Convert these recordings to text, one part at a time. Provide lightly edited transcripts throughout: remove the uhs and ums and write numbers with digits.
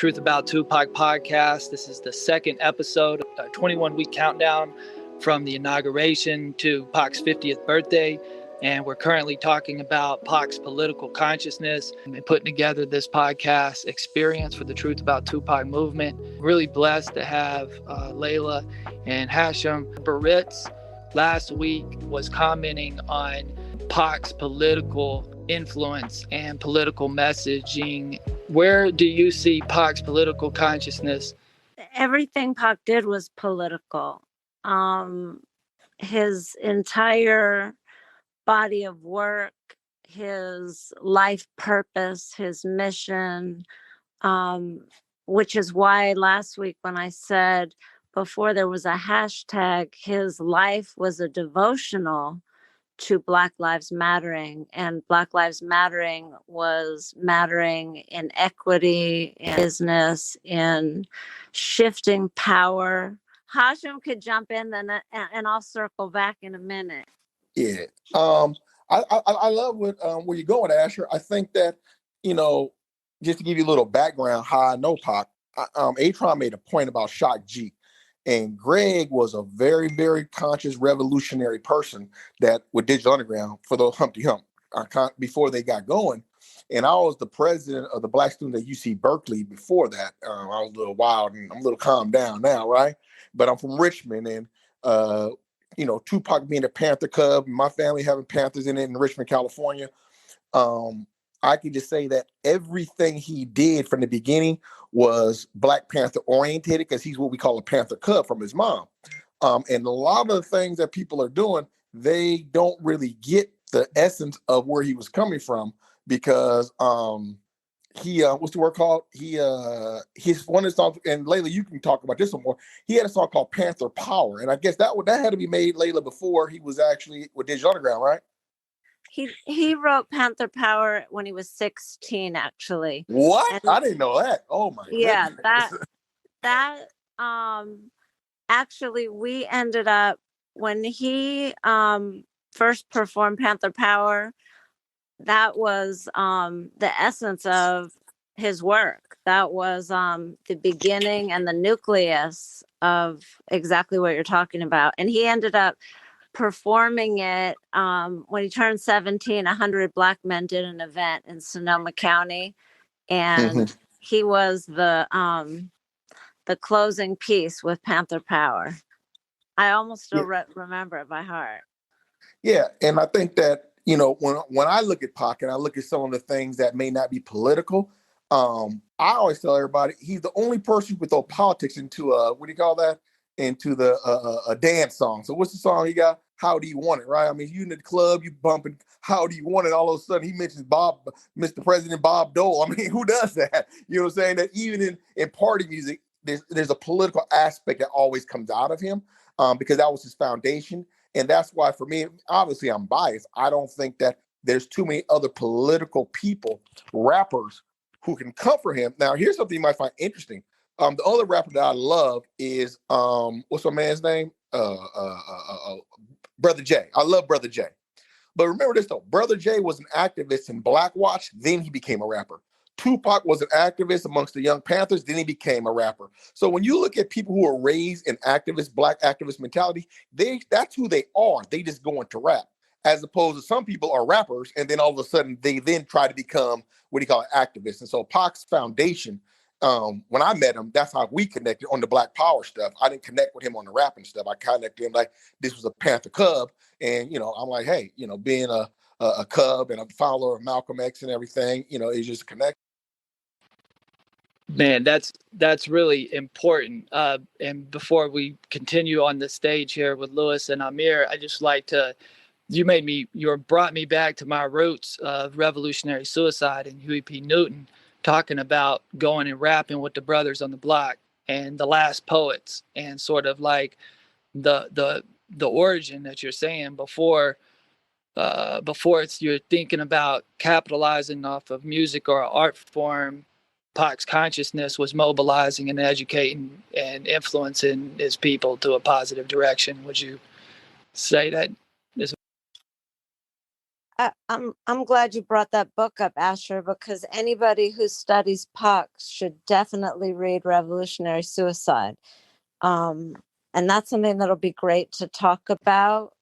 Truth About Tupac podcast. This is the second episode, a 21-week countdown from the inauguration to Pac's 50th birthday. And we're currently talking about Pac's political consciousness and putting together this podcast experience for the Truth About Tupac movement. Really blessed to have Leila and Hashim. Barritz last week was commenting on Pac's political influence and political messaging. Where do you see Pac's political consciousness? Everything Pac did was political. His entire body of work, his life purpose, his mission, which is why last week when I said before there was a hashtag, his life was a devotional to Black Lives Mattering, and Black Lives Mattering was mattering in equity, in business, in shifting power. Hashim could jump in then, and I'll circle back in a minute. Yeah, I love where you're going, Asher. I think that, just to give you a little background, how I know Pac, Atron made a point about Shock Zeke. And Greg was a very, very conscious revolutionary person that with Digital Underground for the Humpty Hump before they got going. And I was the president of the Black students at UC Berkeley before that. I was a little wild and I'm a little calmed down now, right? But I'm from Richmond, and Tupac being a Panther Cub, my family having Panthers in Richmond, California. I can just say that everything he did from the beginning was Black Panther oriented, because he's what we call a Panther Cub from his mom. And a lot of the things that people are doing, they don't really get the essence of where he was coming from, because he what's the word called? His one of his songs, and Leila, you can talk about this one more. He had a song called Panther Power, and I guess that had to be made, Leila, before he was actually with Digital Underground, right? He wrote Panther Power when he was 16, actually. What? And I didn't know that. Oh my goodness. Yeah, that actually we ended up, when he first performed Panther Power, that was the essence of his work. That was the beginning and the nucleus of exactly what you're talking about. And he ended up performing it when he turned 17. 100 Black men did an event in Sonoma County, and he was the closing piece with Panther Power. I almost still remember it by heart. Yeah, and I think that when I look at Pac and I look at some of the things that may not be political, I always tell everybody he's the only person with throw politics into what do you call that? Into the a dance song. So what's the song he got? How Do You Want It, right? I mean, you in the club, you bumping How Do You Want It, all of a sudden he mentions Mr. President Bob Dole. I mean, who does that? You know what I'm saying? That even in party music, there's a political aspect that always comes out of him, because that was his foundation. And that's why, for me, obviously I'm biased. I don't think that there's too many other political people, rappers, who can cover him. Now, here's something you might find interesting. The other rapper that I love is what's my man's name? Brother J. I love Brother J. But remember this though, Brother J was an activist in Black Watch, then he became a rapper. Tupac was an activist amongst the Young Panthers, then he became a rapper. So when you look at people who are raised in Black activist mentality, that's who they are. They just go into rap. As opposed to some people are rappers, and then all of a sudden they then try to become what do you call activists. And so Pac's foundation, when I met him, that's how we connected on the Black Power stuff. I didn't connect with him on the rapping stuff. I connected him like this was a Panther Cub. And, I'm like, hey, being a Cub and a follower of Malcolm X and everything, it's just a connection. Man, that's really important. And before we continue on the stage here with Lewis and Amir, I just like to, you brought me back to my roots of revolutionary suicide and Huey P. Newton, talking about going and rapping with the brothers on the block and the last poets, and sort of like the origin that you're saying before you're thinking about capitalizing off of music or art form. Pac's consciousness was mobilizing and educating and influencing his people to a positive direction. Would you say that? I'm glad you brought that book up, Asher, because anybody who studies Pac should definitely read Revolutionary Suicide. And that's something that'll be great to talk about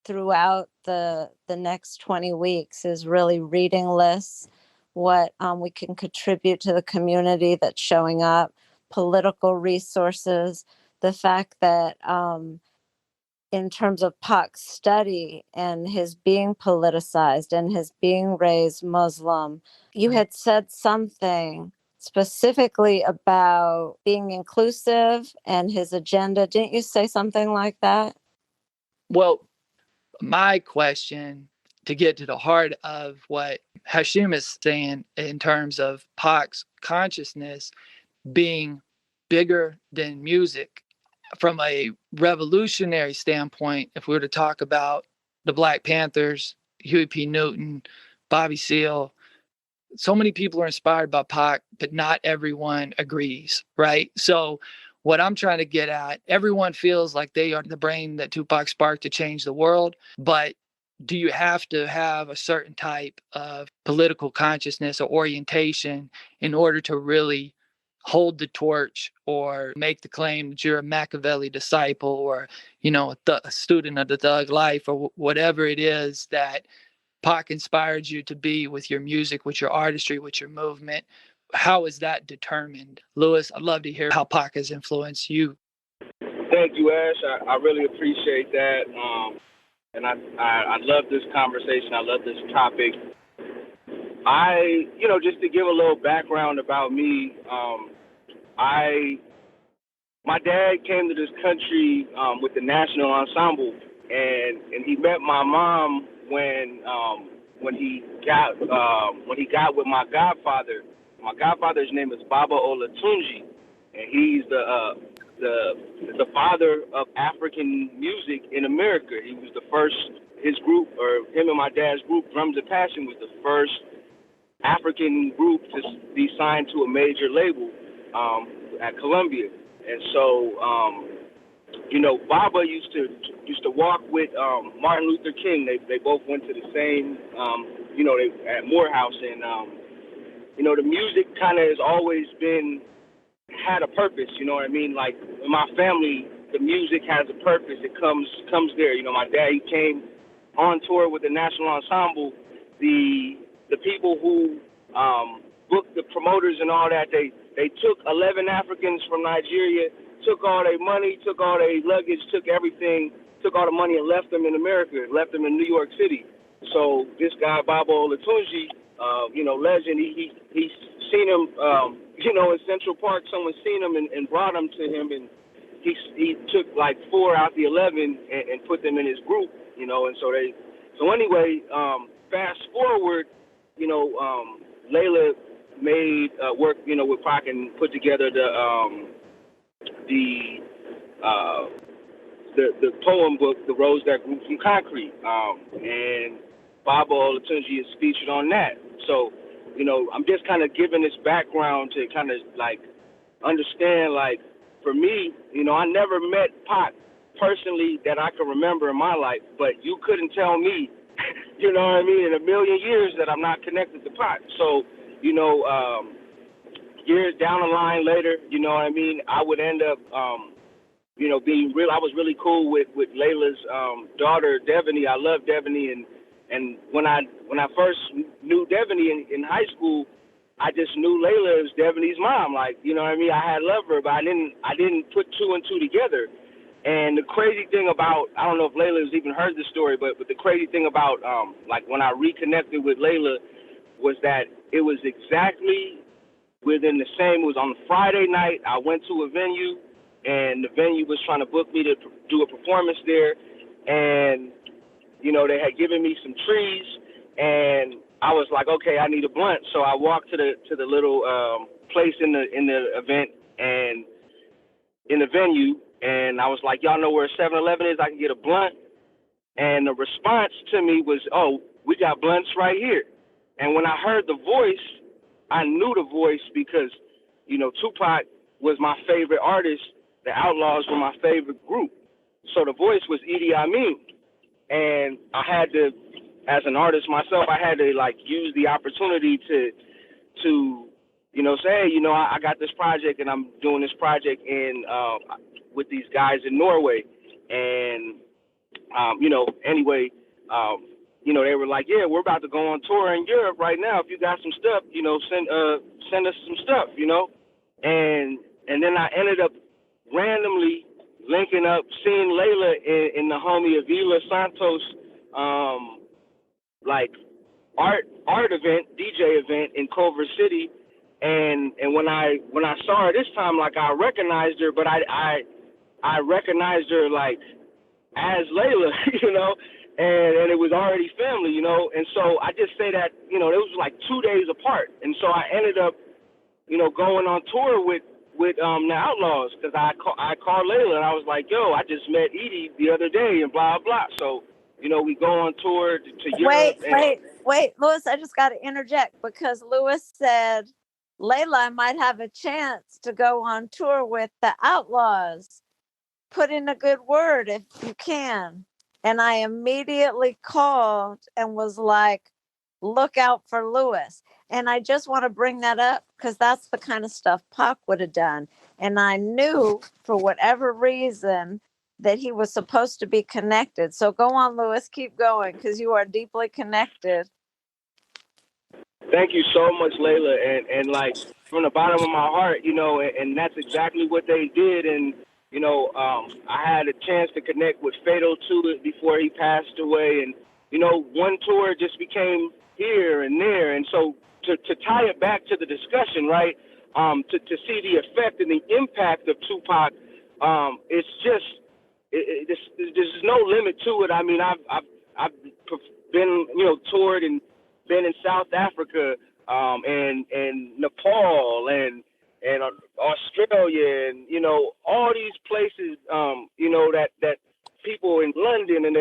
throughout the next 20 weeks, is really reading lists, what we can contribute to the community that's showing up, political resources, the fact that in terms of Pac's study and his being politicized and his being raised Muslim, you had said something specifically about being inclusive and his agenda. Didn't you say something like that? Well, my question, to get to the heart of what Hashim is saying in terms of Pac's consciousness being bigger than music, from a revolutionary standpoint, if we were to talk about the Black Panthers, Huey P. Newton, Bobby Seale, so many people are inspired by Pac, but not everyone agrees, right? So what I'm trying to get at, everyone feels like they are the brain that Tupac sparked to change the world, but do you have to have a certain type of political consciousness or orientation in order to really hold the torch or make the claim that you're a Machiavelli disciple, or, you know, a student of the thug life, or whatever it is that Pac inspired you to be with your music, with your artistry, with your movement? How is that determined? Lewis, I'd love to hear how Pac has influenced you. Thank you, Ash. I really appreciate that. And I love this conversation. I love this topic. Just to give a little background about me, my dad came to this country with the National Ensemble, and he met my mom when he got with my godfather. My godfather's name is Baba Olatunji, and he's the father of African music in America. He was the first. His group, or him and my dad's group, Drums of Passion, was the first African group to be signed to a major label at Columbia. And so, Baba used to walk with Martin Luther King. They both went to the same, they at Morehouse, and the music kind of has always had a purpose. You know what I mean? Like in my family, the music has a purpose. It comes there. My dad, he came on tour with the National Ensemble. The people who booked the promoters and all that, they took 11 Africans from Nigeria, took all their money, took all their luggage, took everything, took all the money and left them in America, left them in New York City. So this guy, Baba Olatunji, legend, he seen him, in Central Park. Someone seen him and brought him to him, and he took like 4 out the 11 and put them in his group, and so anyway, fast forward, Leila made work, with Pac, and put together the poem book, The Rose That Grew from Concrete, and Baba Olatunji is featured on that. So, I'm just kind of giving this background to kind of like understand, like, for me, I never met Pac personally that I can remember in my life, but you couldn't tell me, in a million years that I'm not connected to Pac. So, years down the line later, I would end up, being real. I was really cool with Leila's daughter, Devaney. I love Devaney, and when I first knew Devaney in high school, I just knew Leila as Devaney's mom. Like, I had loved her, but I didn't put two and two together. And the crazy thing about, I don't know if Leila has even heard the story, but the crazy thing about, like, when I reconnected with Leila was that it was exactly within the same, it was on a Friday night. I went to a venue, and the venue was trying to book me to do a performance there. And, they had given me some trees, and I was like, okay, I need a blunt. So I walked to the little place in the event and in the venue, and I was like, y'all know where 7-Eleven is? I can get a blunt. And the response to me was, oh, we got blunts right here. And when I heard the voice, I knew the voice because, Tupac was my favorite artist. The Outlaws were my favorite group. So the voice was Idi Amin. And I had to as an artist myself, I had to like use the opportunity to say, hey, I got this project and I'm doing this project in with these guys in Norway, and anyway, they were like, yeah, we're about to go on tour in Europe right now. If you got some stuff, send us some stuff, and then I ended up randomly linking up, seeing Leila in the homie Avila Santos, like art event, DJ event in Culver City, and when I saw her this time, like I recognized her, but I recognized her like as Leila, and it was already family, and so I just say that, it was like 2 days apart, and so I ended up, going on tour with the Outlaws, because I called Leila and I was like, yo, I just met Edie the other day and blah blah. So we go on tour to Europe. Wait, Lewis, I just got to interject, because Lewis said Leila might have a chance to go on tour with the Outlaws. Put in a good word if you can. And I immediately called and was like, look out for Lewis. And I just want to bring that up because that's the kind of stuff Pac would have done. And I knew for whatever reason that he was supposed to be connected. So go on, Lewis, keep going, because you are deeply connected. Thank you so much, Leila. And like from the bottom of my heart, and that's exactly what they did. And, I had a chance to connect with Fatal to it before he passed away. And, one tour just became here and there. And so to tie it back to the discussion, right, to see the effect and the impact of Tupac, it's just, there's no limit to it. I mean, I've been, toured and been in South Africa, and Nepal and Australia, and all these places, that people in London, and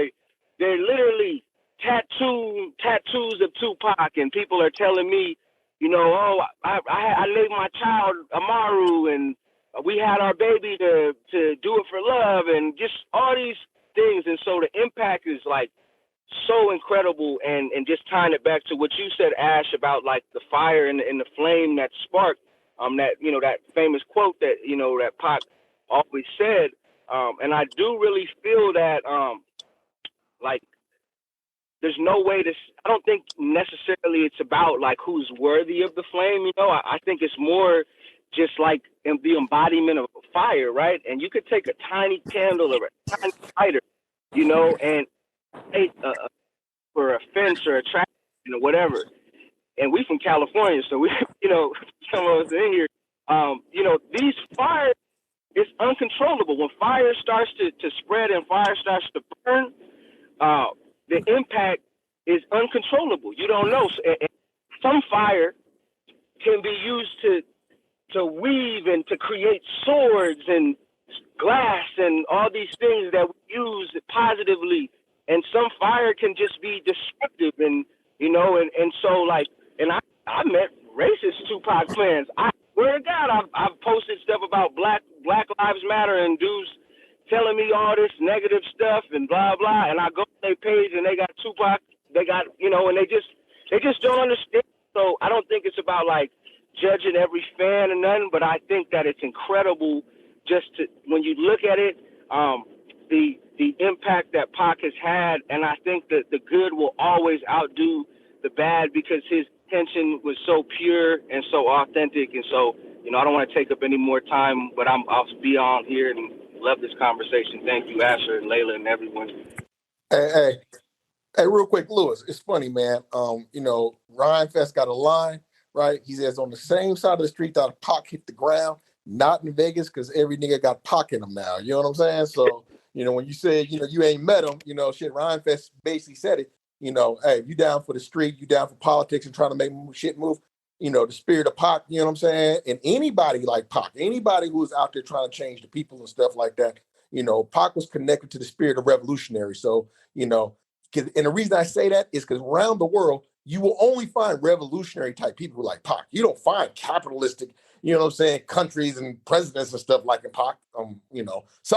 they're literally tattoos of Tupac, and people are telling me, I named my child Amaru, and we had our baby to do it for love, and just all these things. And so the impact is like so incredible, and just tying it back to what you said, Ash, about like the fire and the flame that sparked, that that famous quote that that Pac always said, and I do really feel that like there's no way to. I don't think necessarily it's about like who's worthy of the flame. I think it's more just like the embodiment of fire, right? And you could take a tiny candle or a tiny lighter, and for a fence or a track, whatever. And we from California, so we, some of us in here, these fires, it's uncontrollable. When fire starts to spread and fire starts to burn, the impact is uncontrollable. You don't know. Some fire can be used to weave and to create swords and glass and all these things that we use positively. And some fire can just be destructive, and and so like, and I met racist Tupac fans. I swear to God, I've posted stuff about Black Lives Matter, and dudes telling me all this negative stuff and blah blah, and I go to their page and they got Tupac, they got and they just don't understand. So I don't think it's about like judging every fan and nothing, but I think that it's incredible just to, when you look at it, the impact that Pac has had, and I think that the good will always outdo the bad because his intention was so pure and so authentic. And so, I don't want to take up any more time, but I'll be on here and love this conversation. Thank you, Asher and Leila and everyone. Hey, real quick, Lewis, it's funny, man. Ryan Fest got a line, right? He says on the same side of the street that Pac hit the ground, not in Vegas, because every nigga got Pac in him now. You know what I'm saying? So, when you say, you ain't met him, shit, Ryan Fest basically said it, hey, you down for the street, you down for politics and trying to make shit move, the spirit of Pac, you know what I'm saying? And anybody like Pac, anybody who's out there trying to change the people and stuff like that, Pac was connected to the spirit of revolutionary. So, and the reason I say that is because around the world, you will only find revolutionary type people like Pac. You don't find capitalistic, countries and presidents and stuff like Pac. So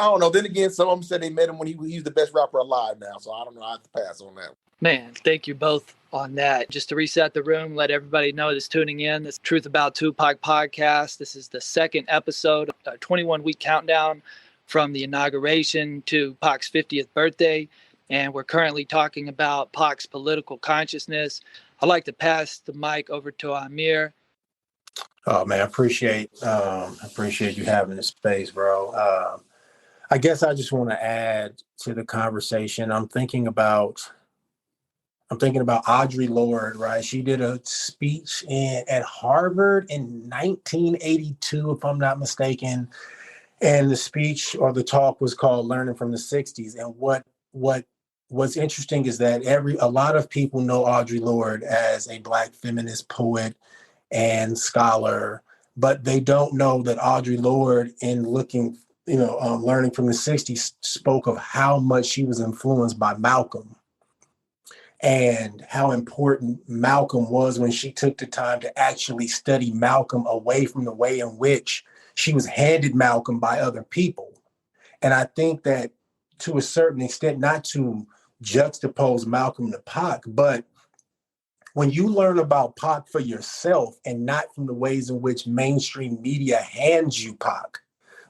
I don't know. Then again, some of them said they met him when he's the best rapper alive now. So I don't know. I have to pass on that. Man, thank you both on that. Just to reset the room, let everybody know that's tuning in. This Truth About Tupac podcast. This is the second episode, a 21-week countdown from the inauguration to Pac's 50th birthday. And we're currently talking about Pac's political consciousness. I'd like to pass the mic over to Amir. Oh man, I appreciate you having this space, bro. I guess I just want to add to the conversation. I'm thinking about Audre Lourde, right? She did a speech at Harvard in 1982, if I'm not mistaken. And the speech or the talk was called "Learning from the '60s." And what's interesting is that a lot of people know Audre Lourde as a Black feminist poet and scholar, but they don't know that Audre Lourde, in learning from the '60s, spoke of how much she was influenced by Malcolm and how important Malcolm was when she took the time to actually study Malcolm away from the way in which she was handed Malcolm by other people. And I think that to a certain extent, not to juxtapose Malcolm to Pac, but when you learn about Pac for yourself and not from the ways in which mainstream media hands you Pac,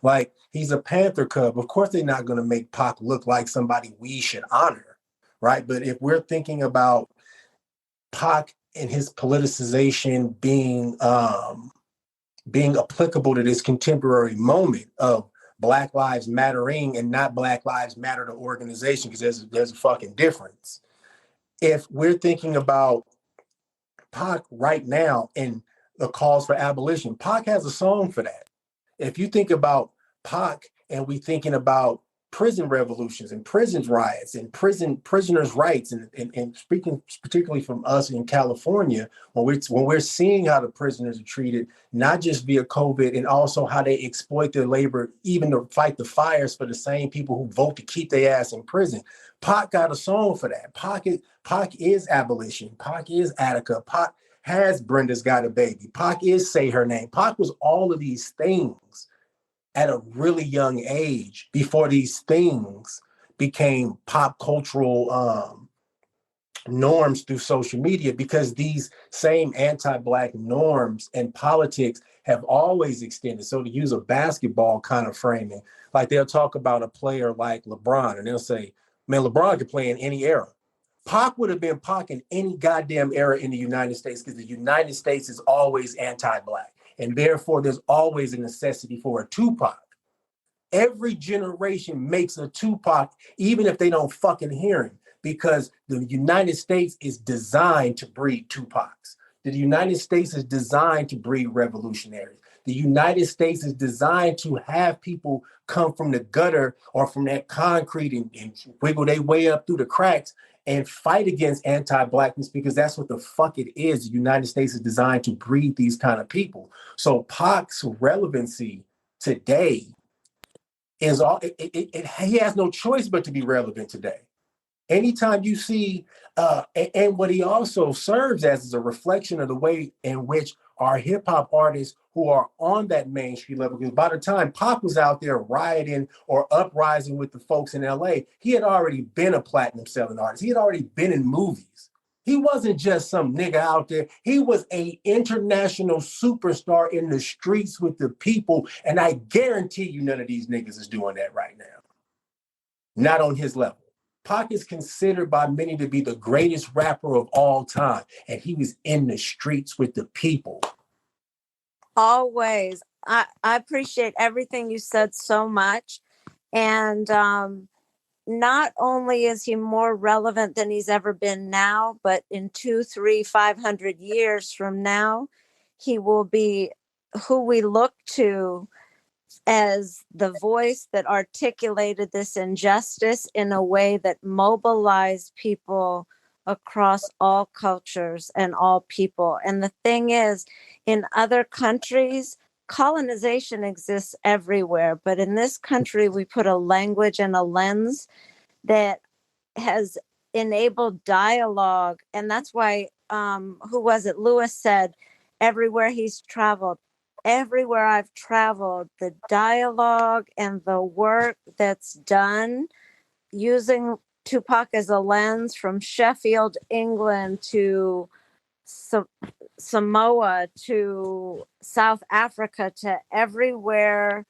like he's a Panther Cub, of course they're not going to make Pac look like somebody we should honor, right? But if we're thinking about Pac and his politicization being applicable to this contemporary moment of Black Lives Mattering and not Black Lives Matter the organization, because there's a fucking difference. If we're thinking about Pac right now and the calls for abolition, Pac has a song for that. If you think about Pac and we thinking about prison revolutions and prisons riots and prisoners' rights, and speaking particularly from us in California, when we're seeing how the prisoners are treated, not just via COVID, and also how they exploit their labor, even to fight the fires for the same people who vote to keep their ass in prison. Pac got a song for that. Pac is abolition. Pac is Attica. Pac has Brenda's Got a Baby. Pac is Say Her Name. Pac was all of these things at a really young age before these things became pop cultural norms through social media, because these same anti-Black norms and politics have always extended. So to use a basketball kind of framing, like they'll talk about a player like LeBron and they'll say, man, LeBron could play in any era. Pac would have been Pac in any goddamn era in the United States, because the United States is always anti-Black. And therefore, there's always a necessity for a Tupac. Every generation makes a Tupac, even if they don't fucking hear him, because the United States is designed to breed Tupacs. The United States is designed to breed revolutionaries. The United States is designed to have people come from the gutter or from that concrete and wiggle their way up through the cracks and fight against anti-Blackness, because that's what the fuck it is. The United States is designed to breed these kind of people. So Pac's relevancy today is he has no choice but to be relevant today. Anytime you see, and what he also serves as is a reflection of the way in which our hip hop artists who are on that mainstream level, because by the time Pac was out there rioting or uprising with the folks in LA, he had already been a platinum selling artist. He had already been in movies. He wasn't just some nigga out there. He was an international superstar in the streets with the people. And I guarantee you none of these niggas is doing that right now. Not on his level. Pac is considered by many to be the greatest rapper of all time. And he was in the streets with the people. Always. I appreciate everything you said so much. And not only is he more relevant than he's ever been now, but in 200, 300, 500 years from now, he will be who we look to as the voice that articulated this injustice in a way that mobilized people across all cultures and all people. And the thing is, in other countries, colonization exists everywhere. But in this country, we put a language and a lens that has enabled dialogue. And that's why, who was it? Lewis said, everywhere he's traveled, everywhere I've traveled, the dialogue and the work that's done using Tupac as a lens from Sheffield, England to Samoa to South Africa to everywhere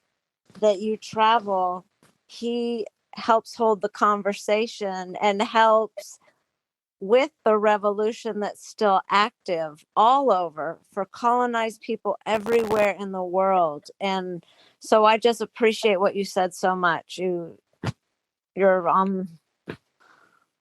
that you travel. He helps hold the conversation and helps with the revolution that's still active all over for colonized people everywhere in the world. And so I just appreciate what you said so much. You're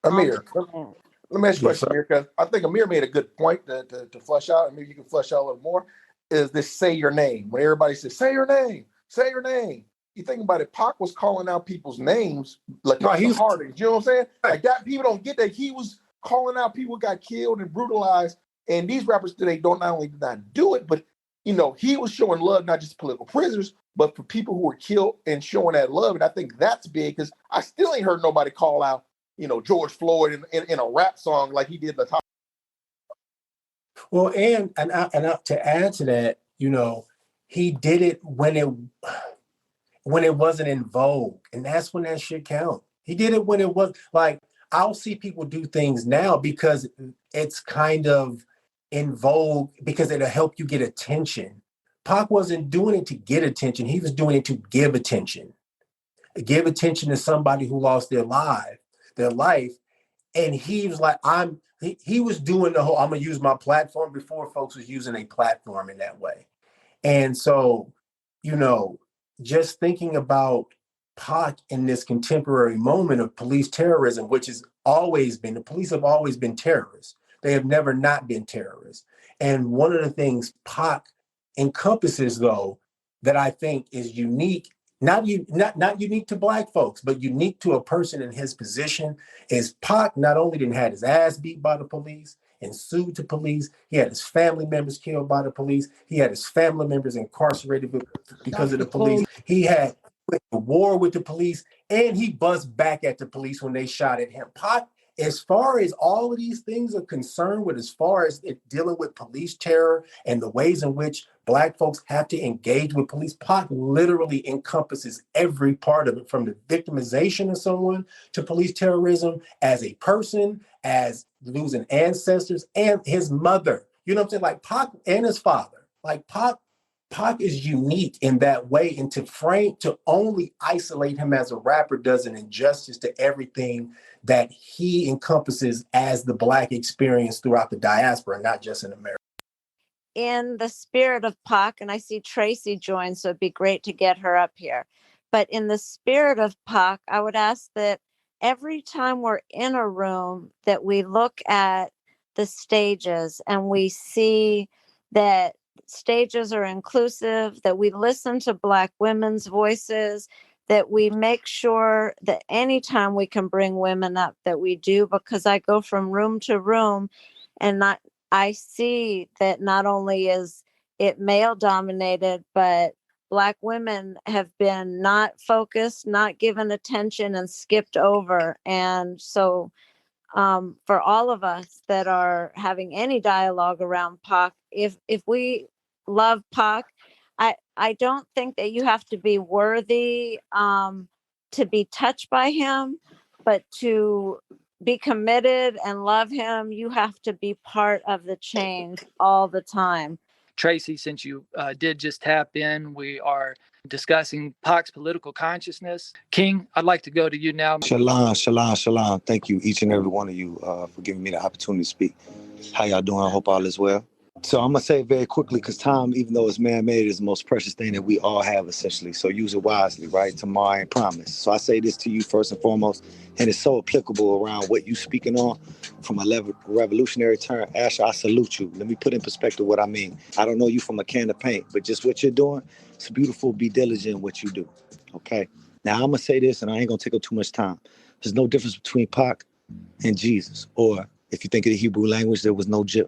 Amir, point. let me ask you a Yes, question, sir. Amir, because I think Amir made a good point to flesh out, and maybe you can flesh out a little more, is this say your name. When everybody says, say your name, say your name. You think about it, Pac was calling out people's names, like No, the he's hardest. You know what I'm saying? right. Like that, people don't get that. He was calling out people who got killed and brutalized. And these rappers today don't not only did not do it, but he was showing love, not just political prisoners, but for people who were killed and showing that love. And I think that's big because I still ain't heard nobody call out George Floyd in a rap song like he did the top. Well, and to add to that, he did it when it wasn't in vogue, and that's when that shit count. He did it when it was like, I'll see people do things now because it's kind of in vogue because it'll help you get attention. Pac wasn't doing it to get attention. He was doing it to give attention. Give attention to somebody who lost their life. And he was like, he was doing the whole, I'm gonna use my platform before folks was using a platform in that way. And so, just thinking about Pac in this contemporary moment of police terrorism, which has always been, the police have always been terrorists. They have never not been terrorists. And one of the things Pac encompasses, though, that I think is unique, not unique to Black folks, but unique to a person in his position, is Pac not only didn't have his ass beat by the police and sued to police, he had his family members killed by the police, he had his family members incarcerated because of the police, he had went to war with the police, and he buzzed back at the police when they shot at him. Pac, as far as all of these things are concerned, as far as it dealing with police terror and the ways in which Black folks have to engage with police, Pac literally encompasses every part of it, from the victimization of someone to police terrorism as a person, as losing ancestors, and his mother. You know what I'm saying? Like Pac and his father. Like Pac is unique in that way, and to only isolate him as a rapper does an injustice to everything that he encompasses as the Black experience throughout the diaspora, not just in America. In the spirit of Pac, and I see Tracy join, so it'd be great to get her up here. But in the spirit of Pac, I would ask that every time we're in a room that we look at the stages and we see that stages are inclusive, that we listen to Black women's voices, that we make sure that anytime we can bring women up, that we do, because I go from room to room and I see that not only is it male dominated, but Black women have been not focused, not given attention, and skipped over. And so for all of us that are having any dialogue around Pac, if we love Pac, I don't think that you have to be worthy to be touched by him, but to be committed and love him, you have to be part of the change all the time. Tracy, since you did just tap in, we are discussing Pac's political consciousness. King, I'd like to go to you now. Shalom, shalom, shalom. Thank you, each and every one of you, for giving me the opportunity to speak. How y'all doing? I hope all is well. So I'm going to say it very quickly, because time, even though it's man-made, is the most precious thing that we all have, essentially. So use it wisely, right? Tomorrow ain't promise. So I say this to you first and foremost, and it's so applicable around what you speaking on from a revolutionary term. Asher, I salute you. Let me put in perspective what I mean. I don't know you from a can of paint, but just what you're doing, it's beautiful. Be diligent in what you do, okay? Now, I'm going to say this, and I ain't going to take up too much time. There's no difference between Pac and Jesus. Or if you think of the Hebrew language, there was no J.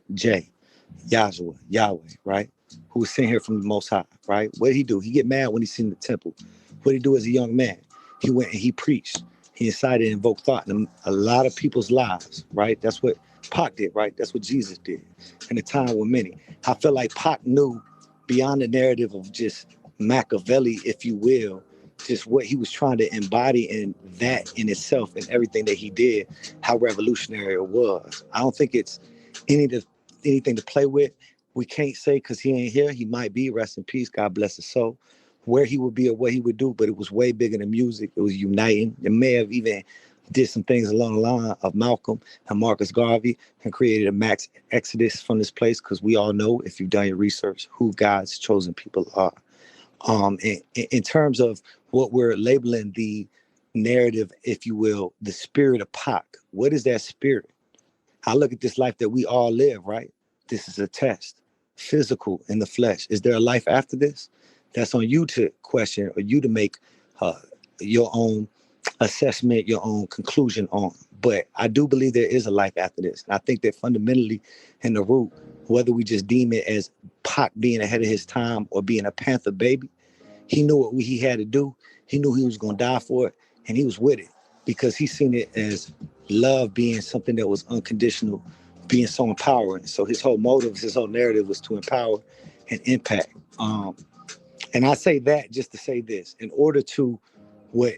Yahweh, right? Who was sent here from the Most High, right? What did he do? He get mad when he seen the temple. What did he do as a young man? He went and he preached. He incited and invoked thought in a lot of people's lives, right? That's what Pac did, right? That's what Jesus did in a time with many. I feel like Pac knew beyond the narrative of just Machiavelli, if you will, just what he was trying to embody in that in itself and everything that he did, how revolutionary it was. I don't think it's anything to play with. We can't say because he ain't here. He might be, rest in peace, God bless his soul, where he would be or what he would do, but it was way bigger than music. It was uniting. It may have even did some things along the line of Malcolm and Marcus Garvey and created a max exodus from this place, because we all know, if you've done your research, who God's chosen people are. In terms of what we're labeling the narrative, if you will, the spirit of Pac, what is that spirit? I look at this life that we all live, right? This is a test, physical in the flesh. Is there a life after this? That's on you to question, or you to make your own assessment, your own conclusion on. But I do believe there is a life after this. And I think that fundamentally in the root, whether we just deem it as Pac being ahead of his time or being a Panther baby, he knew what he had to do. He knew he was going to die for it, and he was with it because he seen it as love being something that was unconditional, being so empowering. So his whole motive, his whole narrative was to empower and impact. And I say that just to say this, in order to what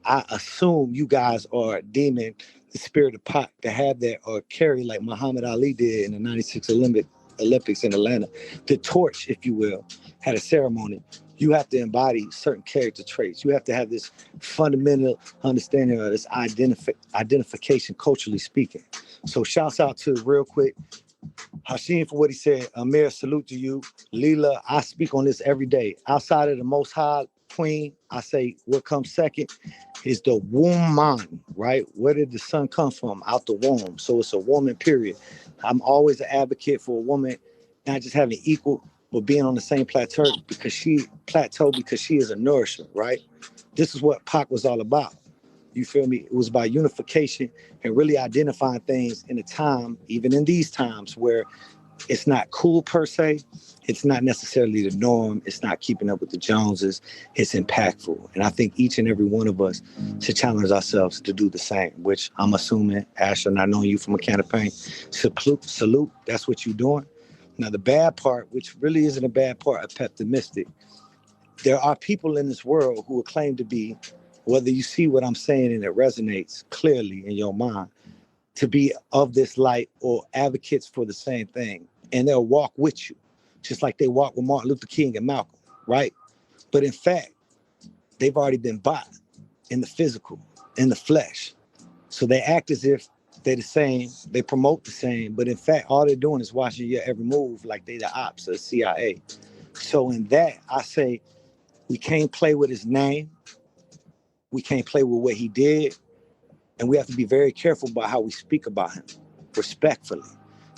I assume you guys are deeming the spirit of Pac to have that, or carry like Muhammad Ali did in the 96 Olympics in Atlanta, the torch, if you will, had a ceremony. You have to embody certain character traits. You have to have this fundamental understanding of this identification, culturally speaking. So shouts out to, real quick, Hashim for what he said. Amir, salute to you. Leila, I speak on this every day. Outside of the Most High Queen, I say what comes second is the woman, right? Where did the son come from? Out the womb. So it's a woman, period. I'm always an advocate for a woman not just having equal, but being on the same plateau because she is a nourishment, right? This is what Pac was all about. You feel me? It was about unification and really identifying things in a time, even in these times, where it's not cool per se. It's not necessarily the norm. It's not keeping up with the Joneses. It's impactful. And I think each and every one of us should challenge ourselves to do the same, which I'm assuming, Asher, not knowing you from a can of paint, salute, that's what you're doing. Now, the bad part, which really isn't a bad part, of pessimistic, there are people in this world who will claim to be, whether you see what I'm saying and it resonates clearly in your mind, to be of this light or advocates for the same thing. And they'll walk with you, just like they walked with Martin Luther King and Malcolm, right? But in fact, they've already been bought in the physical, in the flesh. So they act as if they're the same, they promote the same, but in fact, all they're doing is watching your every move like they the ops or CIA. So in that, I say, we can't play with his name. We can't play with what he did. And we have to be very careful about how we speak about him, respectfully,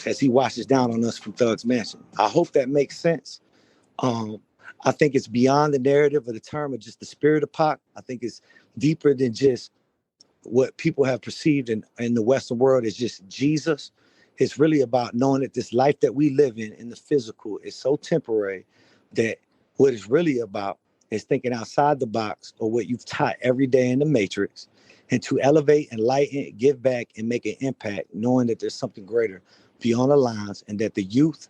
as he washes down on us from Thug's Mansion. I hope that makes sense. I think it's beyond the narrative of the term of just the spirit of Pac. I think it's deeper than just what people have perceived in the Western world as just Jesus. It's really about knowing that this life that we live in the physical, is so temporary that what it's really about is thinking outside the box, or what you've taught every day in the Matrix, and to elevate, enlighten, give back, and make an impact, knowing that there's something greater beyond the lines, and that the youth,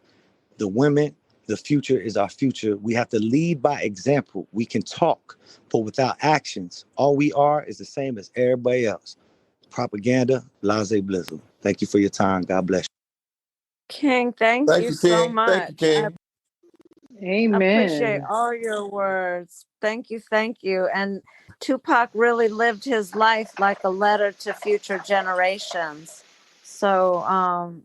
the women, the future is our future. We have to lead by example. We can talk, but without actions, all we are is the same as everybody else. Propaganda, laissez blizzle. Thank you for your time. God bless you. King, thank Thank you you, so King. Thank you, much. I King. appreciate Amen. all your words. Thank you, thank you. And Tupac really lived his life like a letter to future generations. So,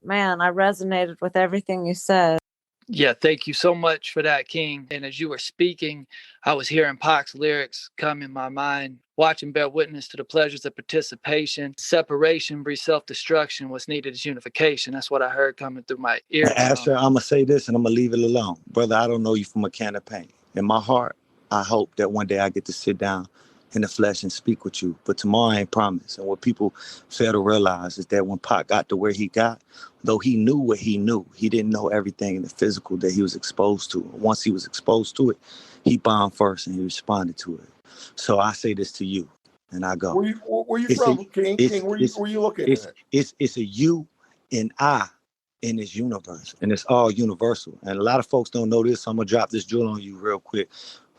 man, I resonated with everything you said. Yeah, thank you so much for that, King. And as you were speaking, I was hearing Pac's lyrics come in my mind. Watch and bear witness to the pleasures of participation. Separation breeds self-destruction. What's needed is unification. That's what I heard coming through my eardrum. Asher, I'm going to say this and I'm going to leave it alone. Brother, I don't know you from a can of paint. In my heart, I hope that one day I get to sit down in the flesh and speak with you. But tomorrow ain't promised. And what people fail to realize is that when Pac got to where he got, though he knew what he knew, he didn't know everything in the physical that he was exposed to. Once he was exposed to it, he bombed first and he responded to it. So I say this to you, and I go. Where you from, King? King, where you looking at? It's a you and I in this universe, and it's all universal. And a lot of folks don't know this, so I'm gonna drop this jewel on you real quick.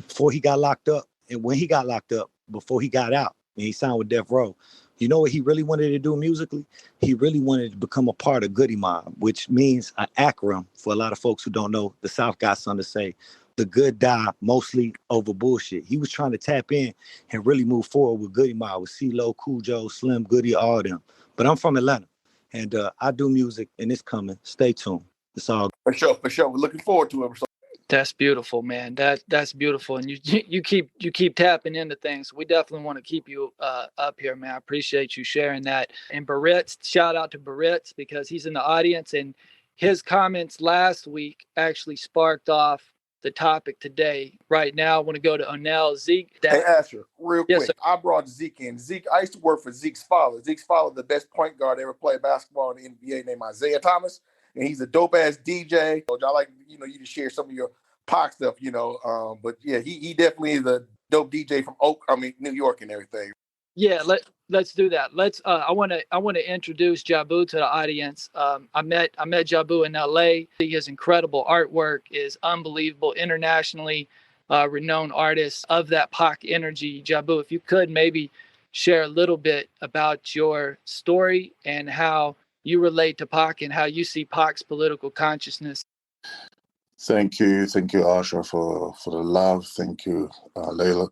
Before he got locked up And when he got locked up, before he got out, and he signed with Death Row, you know what he really wanted to do musically? He really wanted to become a part of Goody Mob, which means an acronym for a lot of folks who don't know. The South got something to say. The good die mostly over bullshit. He was trying to tap in and really move forward with Goody Mob, with CeeLo, Cool Joe, Slim, Goody, all of them. But I'm from Atlanta, and I do music, and it's coming. Stay tuned. It's all For sure, for sure. We're looking forward to it. That's beautiful, man. That's beautiful, and you keep tapping into things. We definitely want to keep you up here, man. I appreciate you sharing that. And Barritz, shout out to Barritz because he's in the audience, and his comments last week actually sparked off the topic today. Right now, I want to go to Onell, Zeke. Hey, Asher, real Yes, quick. sir. I brought Zeke in. Zeke, I used to work for Zeke's father. Zeke's father, the best point guard ever played basketball in the NBA, named Isaiah Thomas. And he's a dope ass DJ. I like, you to share some of your Pac stuff, But yeah, he definitely is a dope DJ from New York and everything. Yeah, let's do that. I want to introduce Jabu to the audience. I met Jabu in LA. His incredible artwork is unbelievable, internationally renowned artist of that Pac energy. Jabu, if you could maybe share a little bit about your story and how you relate to Pac and how you see Pac's political consciousness. Thank you, Asha, for the love. Thank you, Leila.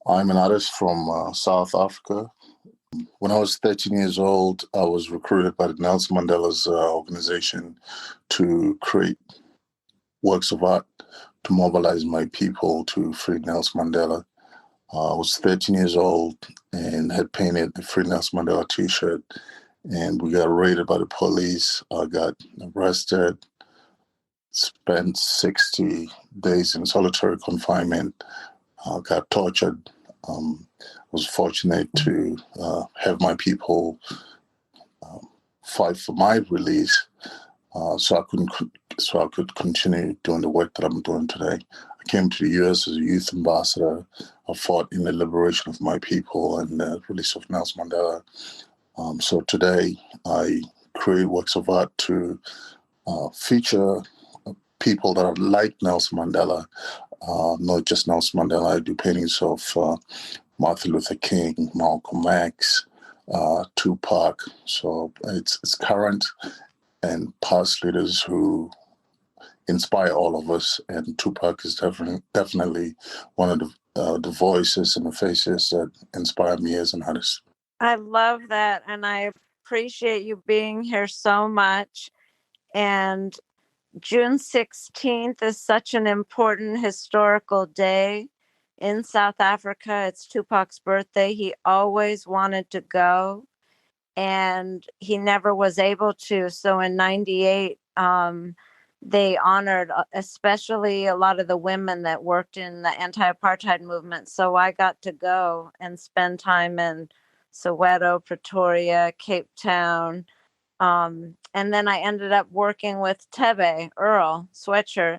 I'm an artist from South Africa. When I was 13 years old, I was recruited by the Nelson Mandela's organization to create works of art to mobilize my people to free Nelson Mandela. I was 13 years old and had painted the Free Nelson Mandela t-shirt, and we got raided by the police. I got arrested, spent 60 days in solitary confinement, got tortured. Was fortunate to have my people fight for my release, so I could continue doing the work that I'm doing today. I came to the U.S. as a youth ambassador. I fought in the liberation of my people and the release of Nelson Mandela. So today I create works of art to feature people that are like Nelson Mandela, not just Nelson Mandela. I do paintings of Martin Luther King, Malcolm X, Tupac. So it's current and past leaders who inspire all of us. And Tupac is definitely one of the voices and the faces that inspire me as an artist. I love that, and I appreciate you being here so much. And June 16th is such an important historical day in South Africa. It's Tupac's birthday. He always wanted to go, and he never was able to. So in 98, they honored especially a lot of the women that worked in the anti-apartheid movement. So I got to go and spend time in Soweto, Pretoria, Cape Town. And then I ended up working with Tebe, Earl Sweatshirt.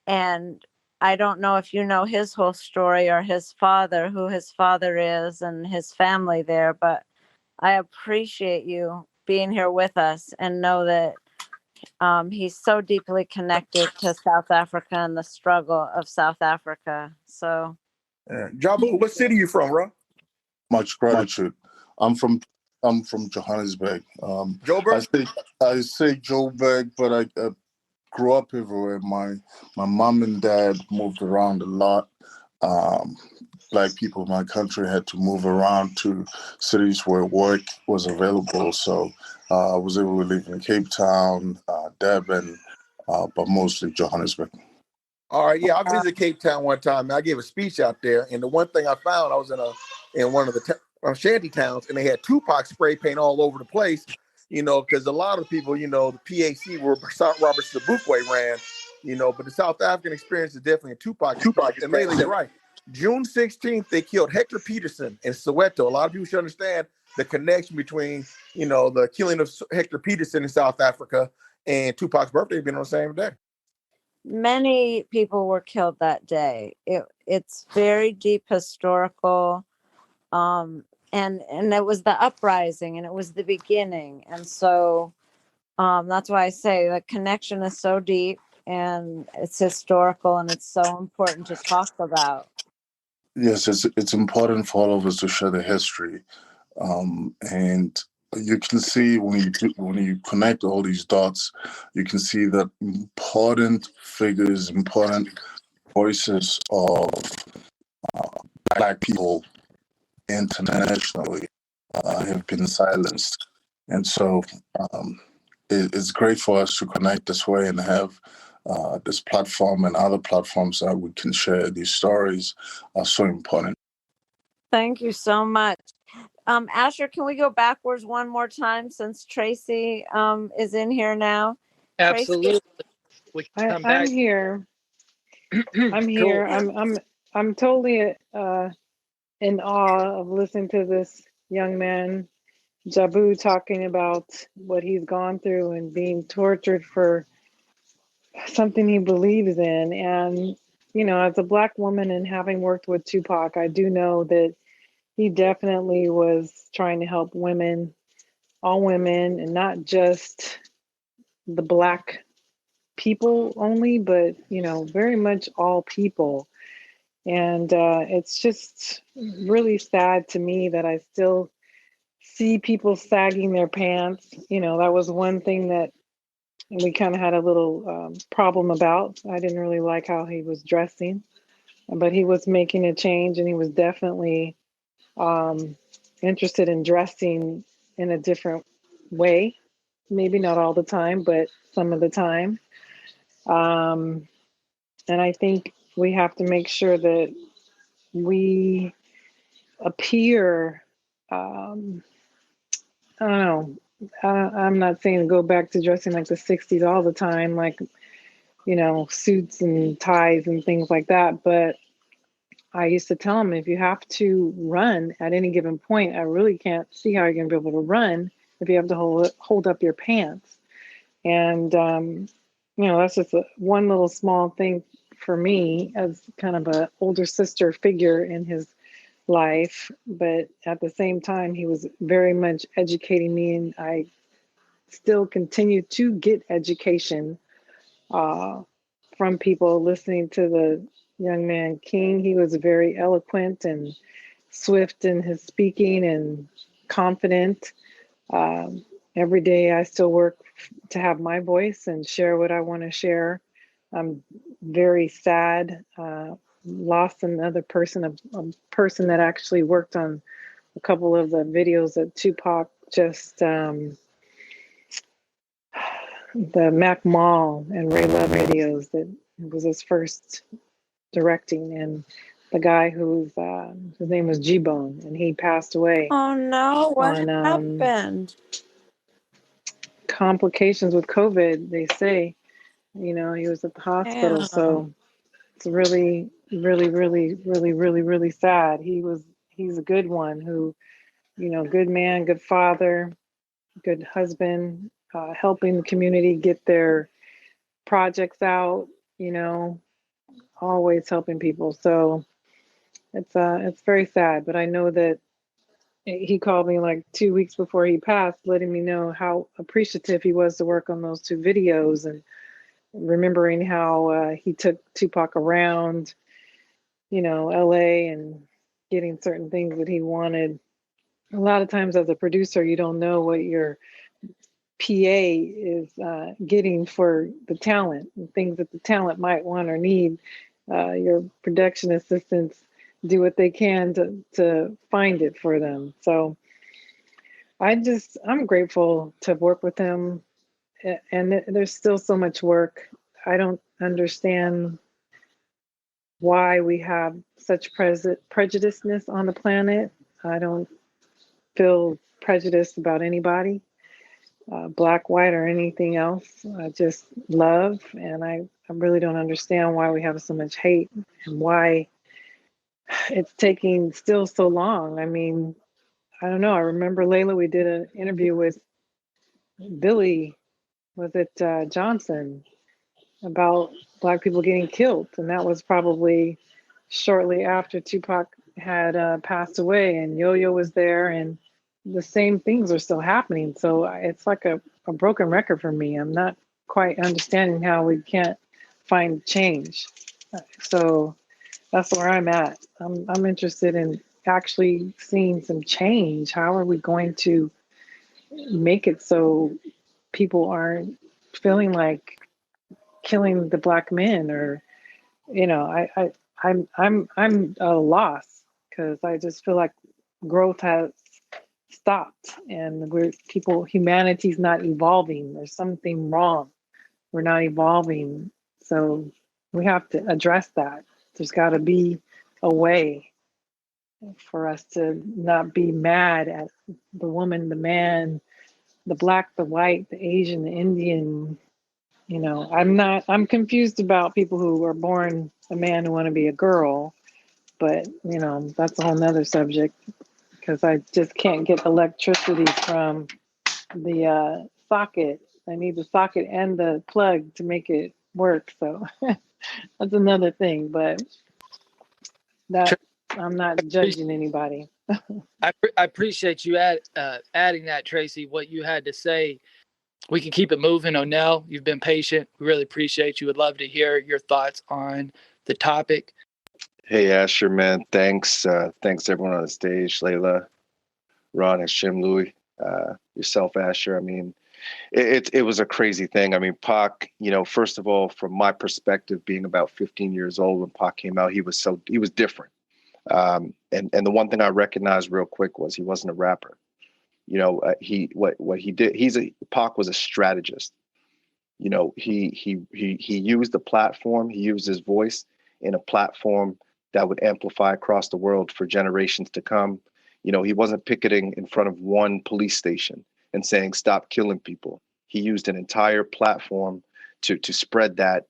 And I don't know if you know his whole story or his father, who his father is and his family there, but I appreciate you being here with us and know that he's so deeply connected to South Africa and the struggle of South Africa. So, Jabu, what city you from, bro? Much gratitude. I'm from Johannesburg. Joburg? I say Joburg, but I grew up everywhere. My mom and dad moved around a lot. Black people in my country had to move around to cities where work was available. So I was able to live in Cape Town, Durban, but mostly Johannesburg. All right, yeah, I visited Cape Town one time. I gave a speech out there, and the one thing I found, I was in one of the shanty towns, and they had Tupac spray paint all over the place. Because a lot of people, the PAC where Robert Sobukwe ran, but the South African experience is definitely a Tupac experience. And Leila's right. June 16th, they killed Hector Petersons in Soweto. A lot of people should understand the connection between, the killing of Hector Peterson in South Africa and Tupac's birthday being on the same day. many people were killed that day. It's very deep historical. And it was the uprising and it was the beginning. And so that's why I say the connection is so deep and it's historical and it's so important to talk about. Yes, it's important for all of us to share the history, and you can see when you connect all these dots, you can see that important figures, important voices of Black people internationally have been silenced, and so it's great for us to connect this way and have this platform and other platforms that we can share these stories are so important. Thank you so much. Asher, can we go backwards one more time since Tracy is in here now? Tracy? Absolutely. We can come I'm back. here. I'm Cool. here. I'm totally in awe of listening to this young man, Jabu, talking about what he's gone through and being tortured for something he believes in. And, you know, as a Black woman and having worked with Tupac, I do know that he definitely was trying to help women, all women, and not just the Black people only, but, you know, very much all people. And it's just really sad to me that I still see people sagging their pants. You know, that was one thing that we kind of had a little problem about. I didn't really like how he was dressing, but he was making a change, and he was definitely interested in dressing in a different way. Maybe not all the time, but some of the time. And I think we have to make sure that we appear, I don't know, I'm not saying go back to dressing like the 60s all the time, like, you know, suits and ties and things like that. But I used to tell them, if you have to run at any given point, I really can't see how you're going to be able to run if you have to hold up your pants. And, you know, that's just one little small thing for me as kind of an older sister figure in his life. But at the same time, he was very much educating me, and I still continue to get education from people listening to the young man King. He was very eloquent and swift in his speaking and confident. Every day I still work to have my voice and share what I want to share. I'm very sad. Lost another person, a person that actually worked on a couple of the videos that Tupac just, the Mac Mall and Ray Love videos, that was his first directing. And the guy his name was G-Bone, and he passed away. Oh no, what on happened? complications with COVID, they say. You know, he was at the hospital. Yeah. So it's really, really, really, really, really, really sad. He's a good one who, you know, good man, good father, good husband, helping the community get their projects out, you know, always helping people. So it's very sad, but I know that he called me like 2 weeks before he passed, letting me know how appreciative he was to work on those two videos, and remembering how he took Tupac around, you know, LA, and getting certain things that he wanted. A lot of times as a producer, you don't know what your PA is getting for the talent, and things that the talent might want or need. Your production assistants do what they can to find it for them. So I'm grateful to work with him, and there's still so much work. I don't understand why we have such prejudiceness on the planet. I don't feel prejudiced about anybody, black, white, or anything else. I just love, and I really don't understand why we have so much hate and why it's taking still so long. I mean, I don't know. I remember, Leila, we did an interview with Billy, was it Johnson, about Black people getting killed. And that was probably shortly after Tupac had passed away, and Yo-Yo was there, and the same things are still happening. So it's like a broken record for me. I'm not quite understanding how we can't find change. So That's where I'm at. I'm interested in actually seeing some change. How are we going to make it so people aren't feeling like killing the black men? Or I'm at a loss because I just feel like growth has stopped, and humanity's not evolving. There's something wrong. We're not evolving, so we have to address that. There's got to be a way for us to not be mad at the woman, the man, the black, the white, the Asian, the Indian. I'm confused about people who are born a man who want to be a girl, but that's a whole nother subject, because I just can't get electricity from the socket. I need the socket and the plug to make it work. So that's another thing, but that I'm not judging anybody. I appreciate you adding that, Tracy, what you had to say. We can keep it moving. Onell, you've been patient. We really appreciate you. Would love to hear your thoughts on the topic. Hey, Asher, man. Thanks. Thanks to everyone on the stage, Leila, Ron, and Shim, Louie, yourself, Asher. I mean, it was a crazy thing. I mean, Pac, first of all, from my perspective, being about 15 years old when Pac came out, he was different. And the one thing I recognized real quick was he wasn't a rapper. What he did, Pac was a strategist. He used the platform, he used his voice in a platform that would amplify across the world for generations to come. He wasn't picketing in front of one police station and saying, stop killing people. He used an entire platform to spread that,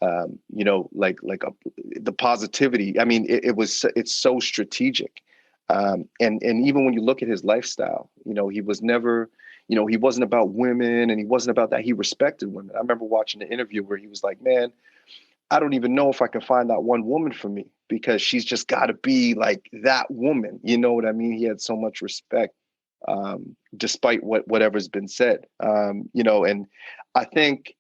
the positivity. I mean, it's so strategic. And even when you look at his lifestyle, he was never, he wasn't about women, and he wasn't about that. He respected women. I remember watching an interview where he was like, man, I don't even know if I can find that one woman for me, because she's just got to be like that woman. You know what I mean? He had so much respect, despite whatever's been said, and I think,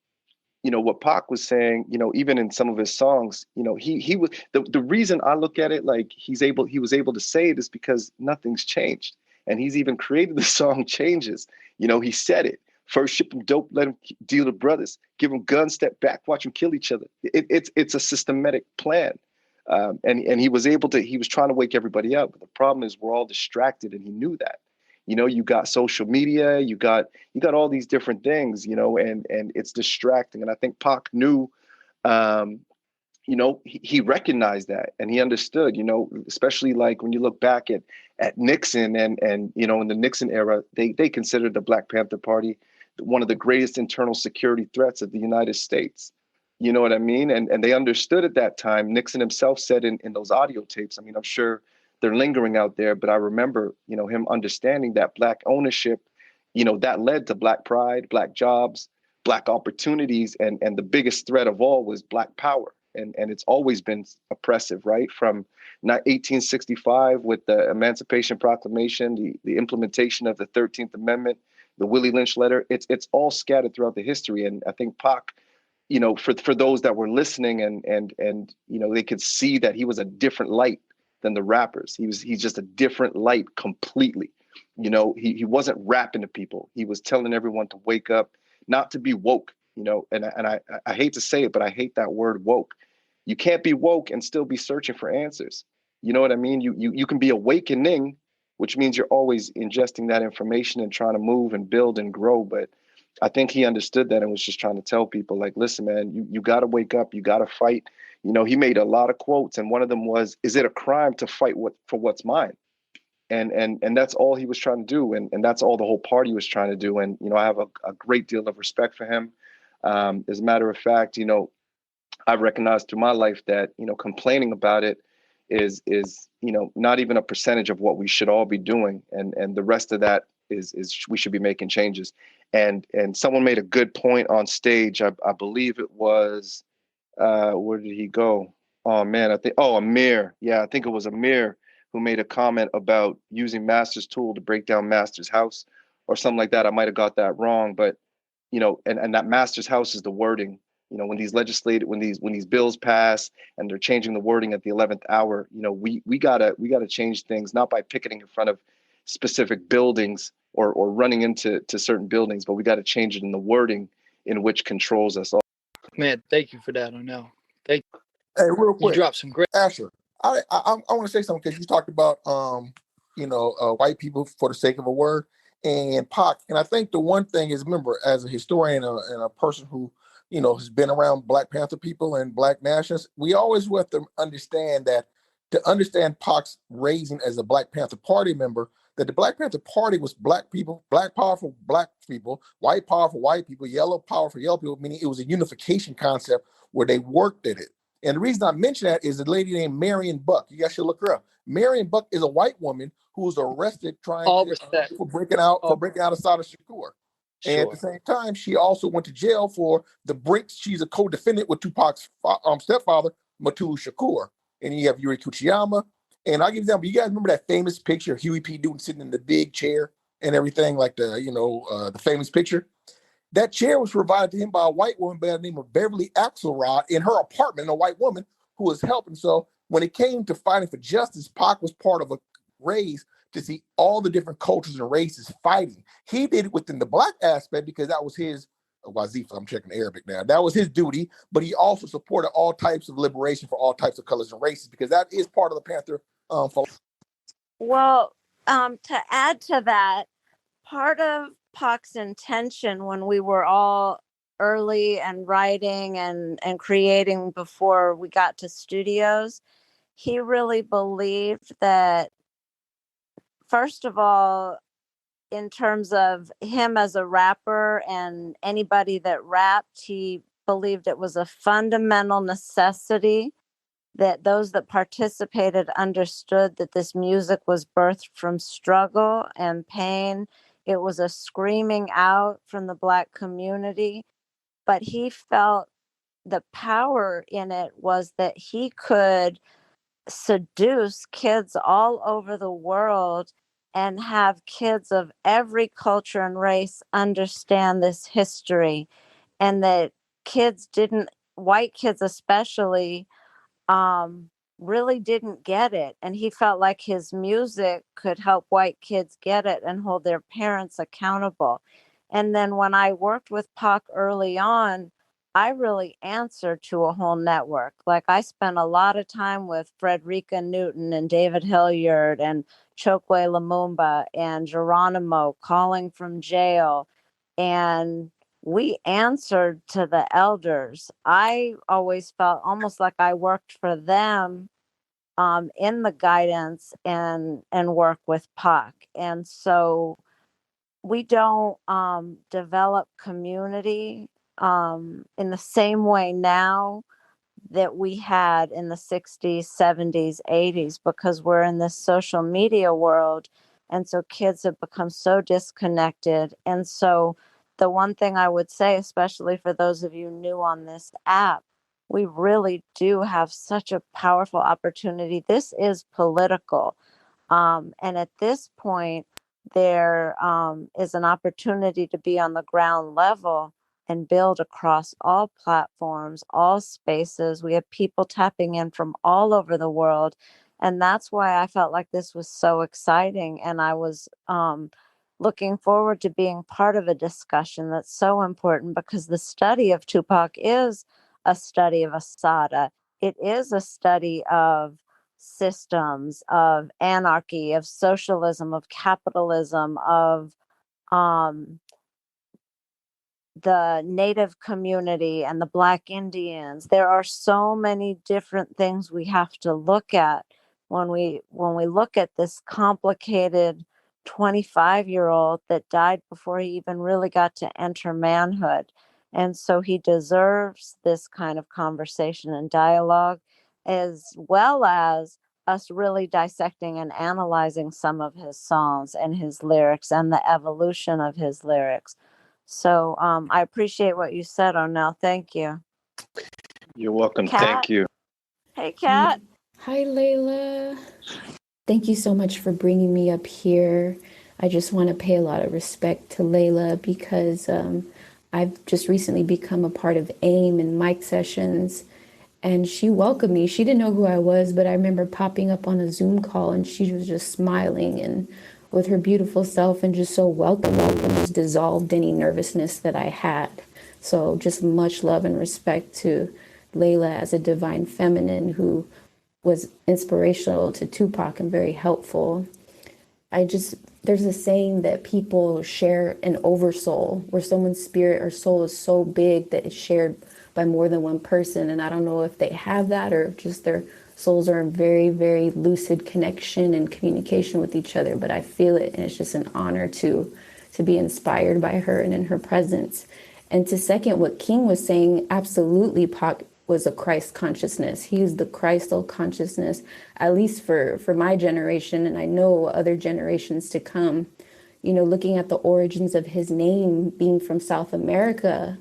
what Pac was saying, even in some of his songs, he was the reason I look at it like he was able to say it is because nothing's changed. And he's even created the song Changes. He said it. First ship them dope, let them deal with brothers, give them guns, step back, watch them kill each other. It's a systematic plan. And he was trying to wake everybody up. But the problem is we're all distracted, and he knew that. You got social media, you got all these different things, and it's distracting. And I think Pac knew, he recognized that, and he understood, especially like when you look back at Nixon and in the Nixon era, they considered the Black Panther Party one of the greatest internal security threats of the United States. You know what I mean? And they understood at that time. Nixon himself said in those audio tapes, I mean, I'm sure they're lingering out there, but I remember, him understanding that Black ownership, that led to Black pride, Black jobs, Black opportunities. And the biggest threat of all was Black power. And it's always been oppressive, right? From 1865 with the Emancipation Proclamation, the implementation of the 13th Amendment, the Willie Lynch letter, it's all scattered throughout the history. And I think Pac, for those that were listening and they could see that he was a different light than the rappers. He's just a different light completely. He wasn't rapping to people. He was telling everyone to wake up, not to be woke, and I hate to say it, but I hate that word woke. You can't be woke and still be searching for answers. You know what I mean? You can be awakening, which means you're always ingesting that information and trying to move and build and grow. But I think he understood that and was just trying to tell people, like, listen, man, you got to wake up. You got to fight. He made a lot of quotes, and one of them was, is it a crime to fight for what's mine? And that's all he was trying to do. And that's all the whole party was trying to do. And, I have a great deal of respect for him. As a matter of fact, I've recognized through my life that, complaining about it is not even a percentage of what we should all be doing. And the rest of that is we should be making changes. And someone made a good point on stage. I believe it was, where did he go? Oh man, Amir. Yeah, I think it was Amir who made a comment about using Master's tool to break down Master's house or something like that. I might have got that wrong, but and that Master's house is the wording. You know, when these bills pass and they're changing the wording at the 11th hour, you know, we gotta change things, not by picketing in front of specific buildings or running into certain buildings, but we got to change it in the wording in which controls us all. Man, thank you for that, Onell. Thank you. Hey, real You quick, dropped some great. Asher, I want to say something because you talked about white people for the sake of a word and Pac, and I think the one thing is, remember, as a historian and a person who has been around Black Panther people and Black nationalists, we always have to understand that to understand Pac's raising as a Black Panther Party member, that the Black Panther Party was Black people, Black power for Black people, white power for white people, yellow power for yellow people, meaning it was a unification concept where they worked at it. And the reason I mention that is a lady named Marian Buck. You guys should look her up. Marian Buck is a white woman who was arrested for breaking out outside of Shakur. And at the same time, she also went to jail for the breaks. She's a co-defendant with Tupac's stepfather, Matul Shakur. And you have Yuri Kuchiyama. And I'll give you that. But you guys remember that famous picture of Huey P. Newton sitting in the big chair and everything, like the famous picture? That chair was provided to him by a white woman by the name of Beverly Axelrod in her apartment, a white woman who was helping. So when it came to fighting for justice, Pac was part of a raise to see all the different cultures and races fighting. He did it within the Black aspect because that was his wazifa. I'm checking Arabic now. That was his duty, but he also supported all types of liberation for all types of colors and races because that is part of the Panther philosophy. Well, to add to that, part of Pac's intention when we were all early and writing and creating before we got to studios, he really believed that, first of all, in terms of him as a rapper and anybody that rapped, he believed it was a fundamental necessity that those that participated understood that this music was birthed from struggle and pain. It was a screaming out from the Black community, but he felt the power in it was that he could seduce kids all over the world and have kids of every culture and race understand this history, and that white kids especially, really didn't get it. And he felt like his music could help white kids get it and hold their parents accountable. And then when I worked with Pac early on, I really answered to a whole network. Like, I spent a lot of time with Frederica Newton and David Hilliard and Chokwe Lumumba and Geronimo calling from jail. And we answered to the elders. I always felt almost like I worked for them in the guidance and work with Pac. And so we don't develop community in the same way now that we had in the 60s, 70s, 80s, because we're in this social media world. And so kids have become so disconnected. And so the one thing I would say, especially for those of you new on this app, we really do have such a powerful opportunity. This is political. And at this point, there is an opportunity to be on the ground level and build across all platforms, all spaces. We have people tapping in from all over the world. And that's why I felt like this was so exciting. And I was looking forward to being part of a discussion that's so important, because the study of Tupac is a study of Asada. It is a study of systems, of anarchy, of socialism, of capitalism, of the Native community and the Black Indians. There are so many different things we have to look at when we look at this complicated 25-year-old that died before he even really got to enter manhood. And so he deserves this kind of conversation and dialogue, as well as us really dissecting and analyzing some of his songs and his lyrics and the evolution of his lyrics. So I appreciate what you said, Onell. Thank you. You're welcome. Kat? Thank you. Hey, Kat. Hi, Leila. Thank you so much for bringing me up here. I just want to pay a lot of respect to Leila because I've just recently become a part of AIM and mic sessions, and she welcomed me. She didn't know who I was, but I remember popping up on a Zoom call and she was just smiling and with her beautiful self and just so welcoming, and just dissolved any nervousness that I had. So just much love and respect to Leila as a divine feminine who was inspirational to Tupac and very helpful. There's a saying that people share an oversoul, where someone's spirit or soul is so big that it's shared by more than one person. And I don't know if they have that or just their souls are in very, very lucid connection and communication with each other, but I feel it. And it's just an honor to be inspired by her and in her presence. And to second what King was saying, absolutely, Pac was a Christ consciousness. He is the Christal consciousness, at least for my generation, and I know other generations to come. You know, looking at the origins of his name being from South America,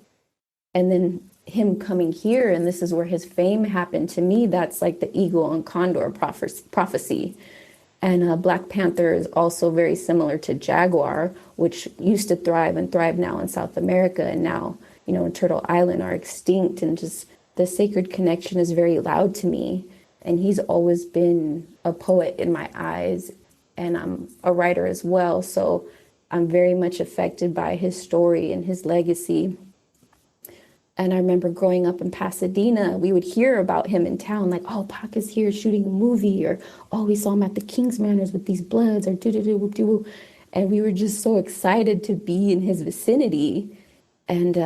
and then him coming here, and this is where his fame happened. To me, that's like the eagle and condor prophecy. And Black Panther is also very similar to Jaguar, which used to thrive and thrive now in South America, and now, you know, in Turtle Island are extinct, and just the sacred connection is very loud to me. And he's always been a poet in my eyes, and I'm a writer as well. So I'm very much affected by his story and his legacy. And I remember growing up in Pasadena, we would hear about him in town, like, oh, Pac is here shooting a movie, or, oh, we saw him at the King's Manors with these Bloods, or do-do-do-do-do. And we were just so excited to be in his vicinity. And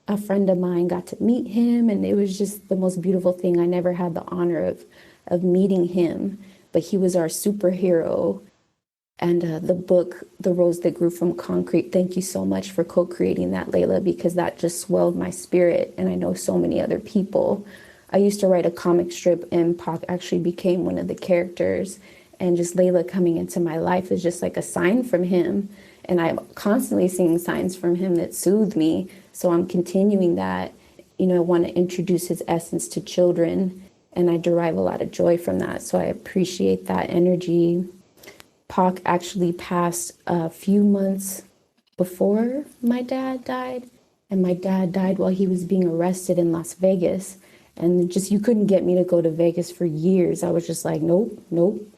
a friend of mine got to meet him, and it was just the most beautiful thing. I never had the honor of meeting him, but he was our superhero. And the book, The Rose That Grew from Concrete, thank you so much for co-creating that, Leila, because that just swelled my spirit, and I know so many other people. I used to write a comic strip, and Pac actually became one of the characters, and just Leila coming into my life is just like a sign from him, and I'm constantly seeing signs from him that soothe me, so I'm continuing that. You know, I want to introduce his essence to children, and I derive a lot of joy from that, so I appreciate that energy. Pac actually passed a few months before my dad died, and my dad died while he was being arrested in Las Vegas. And just, you couldn't get me to go to Vegas for years. I was just like, nope,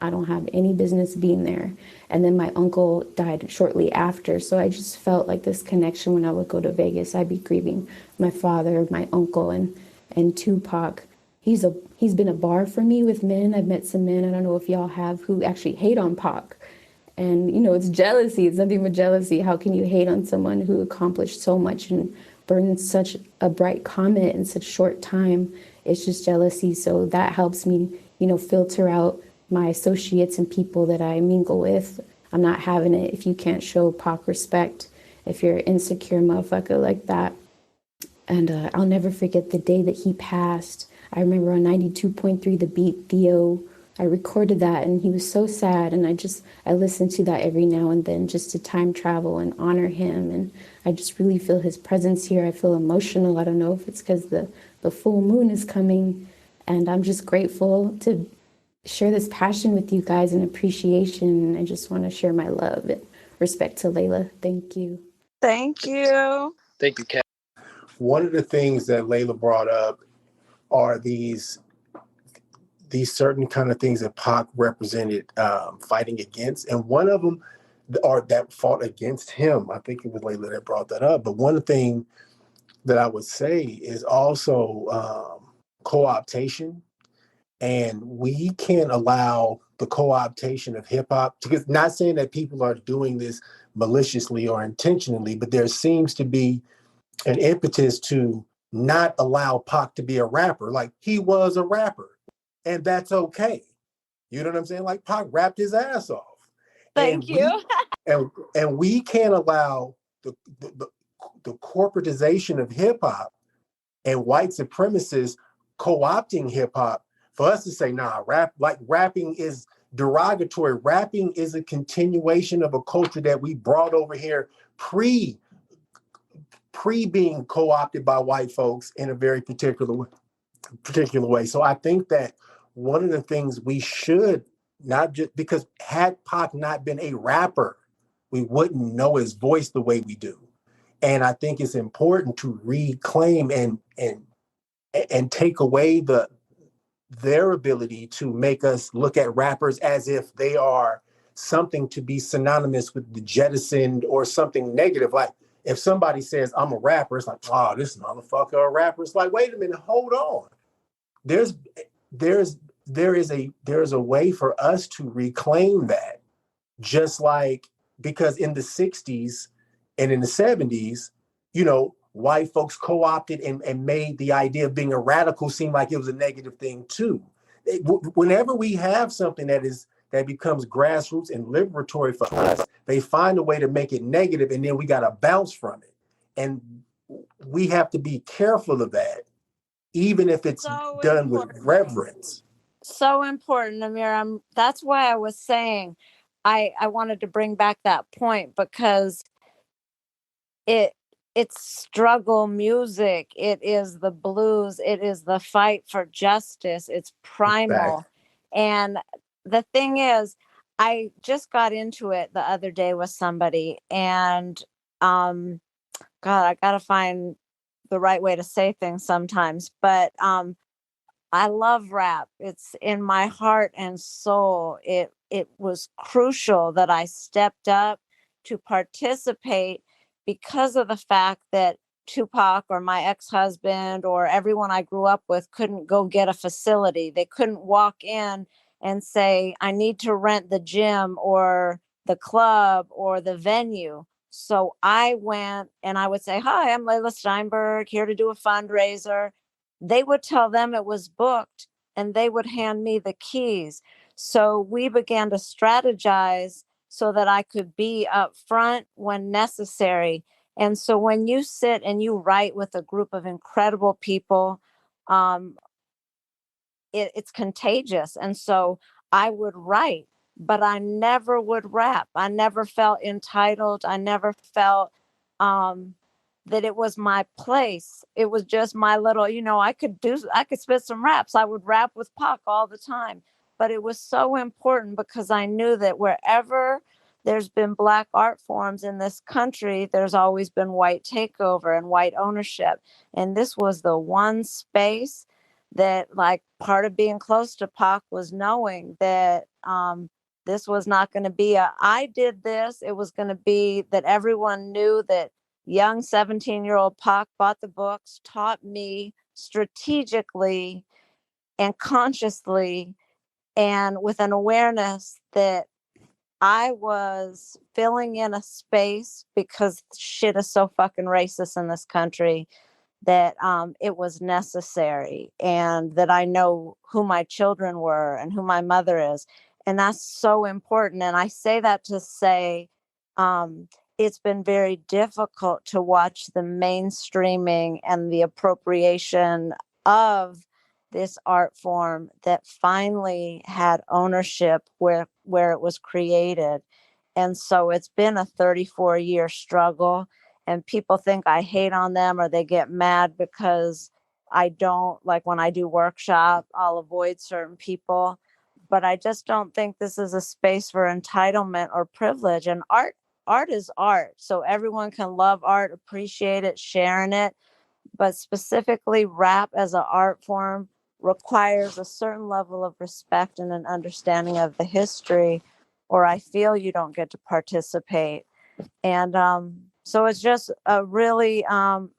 I don't have any business being there. And then my uncle died shortly after. So I just felt like this connection when I would go to Vegas. I'd be grieving my father, my uncle, and Tupac. He's been a bar for me with men. I've met some men, I don't know if y'all have, who actually hate on Pac. And, you know, it's jealousy. It's nothing but jealousy. How can you hate on someone who accomplished so much and burned such a bright comet in such short time? It's just jealousy. So that helps me, you know, filter out my associates and people that I mingle with. I'm not having it if you can't show Pac respect, if you're an insecure motherfucker like that. And I'll never forget the day that he passed. I remember on 92.3, the beat Theo, I recorded that, and he was so sad, and I listen to that every now and then just to time travel and honor him, and I just really feel his presence here. I feel emotional. I don't know if it's because the full moon is coming, and I'm just grateful to share this passion with you guys and appreciation, and I just want to share my love and respect to Leila. Thank you. Thank you. Thank you, Kat. One of the things that Leila brought up are these certain kind of things that Pac represented fighting against. And one of them, or that fought against him, I think it was Leila that brought that up. But one thing that I would say is also co-optation. And we can't allow the co-optation of hip hop, because not saying that people are doing this maliciously or intentionally, but there seems to be an impetus to not allow Pac to be a rapper. Like, he was a rapper. And that's okay. You know what I'm saying? Like, Pac rapped his ass off. Thank you. And we can't allow the corporatization of hip hop and white supremacists co-opting hip hop for us to say, nah, rapping is derogatory. Rapping is a continuation of a culture that we brought over here pre being co-opted by white folks in a very particular way. So I think that one of the things we should not just, because had Pac not been a rapper, we wouldn't know his voice the way we do. And I think it's important to reclaim and take away their ability to make us look at rappers as if they are something to be synonymous with the jettisoned or something negative. Like if somebody says I'm a rapper, it's like, oh, this motherfucker a rapper. It's like, wait a minute, hold on. There is a way for us to reclaim that. Just like, because in the 60s and in the 70s, white folks co-opted and made the idea of being a radical seem like it was a negative thing too. Whenever we have something that becomes grassroots and liberatory for us, they find a way to make it negative, and then we got to bounce from it. And we have to be careful of that, even if it's So done with important. reverence. So important, Amir. That's why I was saying I wanted to bring back that point, because it's struggle music. It is the blues. It is the fight for justice. It's primal. Exactly. And the thing is, I just got into it the other day with somebody, and God, I gotta find the right way to say things sometimes. But I love rap. It's in my heart and soul. It was crucial that I stepped up to participate, because of the fact that Tupac or my ex-husband or everyone I grew up with couldn't go get a facility. They couldn't walk in and say, I need to rent the gym or the club or the venue. So I went and I would say, hi, I'm Leila Steinberg, here to do a fundraiser. They would tell them it was booked, and they would hand me the keys. So we began to strategize so that I could be up front when necessary. And so when you sit and you write with a group of incredible people, um, it's contagious. And so I would write, but I never would rap. I never felt entitled. I never felt that it was my place. It was just my little, I could spit some raps. I would rap with Pac all the time. But it was so important, because I knew that wherever there's been Black art forms in this country, there's always been white takeover and white ownership. And this was the one space that, like, part of being close to Pac was knowing that this was not going to be I did this. It was going to be that everyone knew that young 17-year-old Pac bought the books, taught me strategically and consciously, and with an awareness that I was filling in a space, because shit is so fucking racist in this country, that it was necessary, and that I know who my children were and who my mother is. And that's so important. And I say that to say it's been very difficult to watch the mainstreaming and the appropriation of this art form that finally had ownership where it was created. And so it's been a 34-year struggle. And people think I hate on them, or they get mad because I don't, like, when I do workshop, I'll avoid certain people. But I just don't think this is a space for entitlement or privilege. And art is art. So everyone can love art, appreciate it, sharing it. But specifically, rap as an art form requires a certain level of respect and an understanding of the history, or I feel you don't get to participate. And so it's just a really,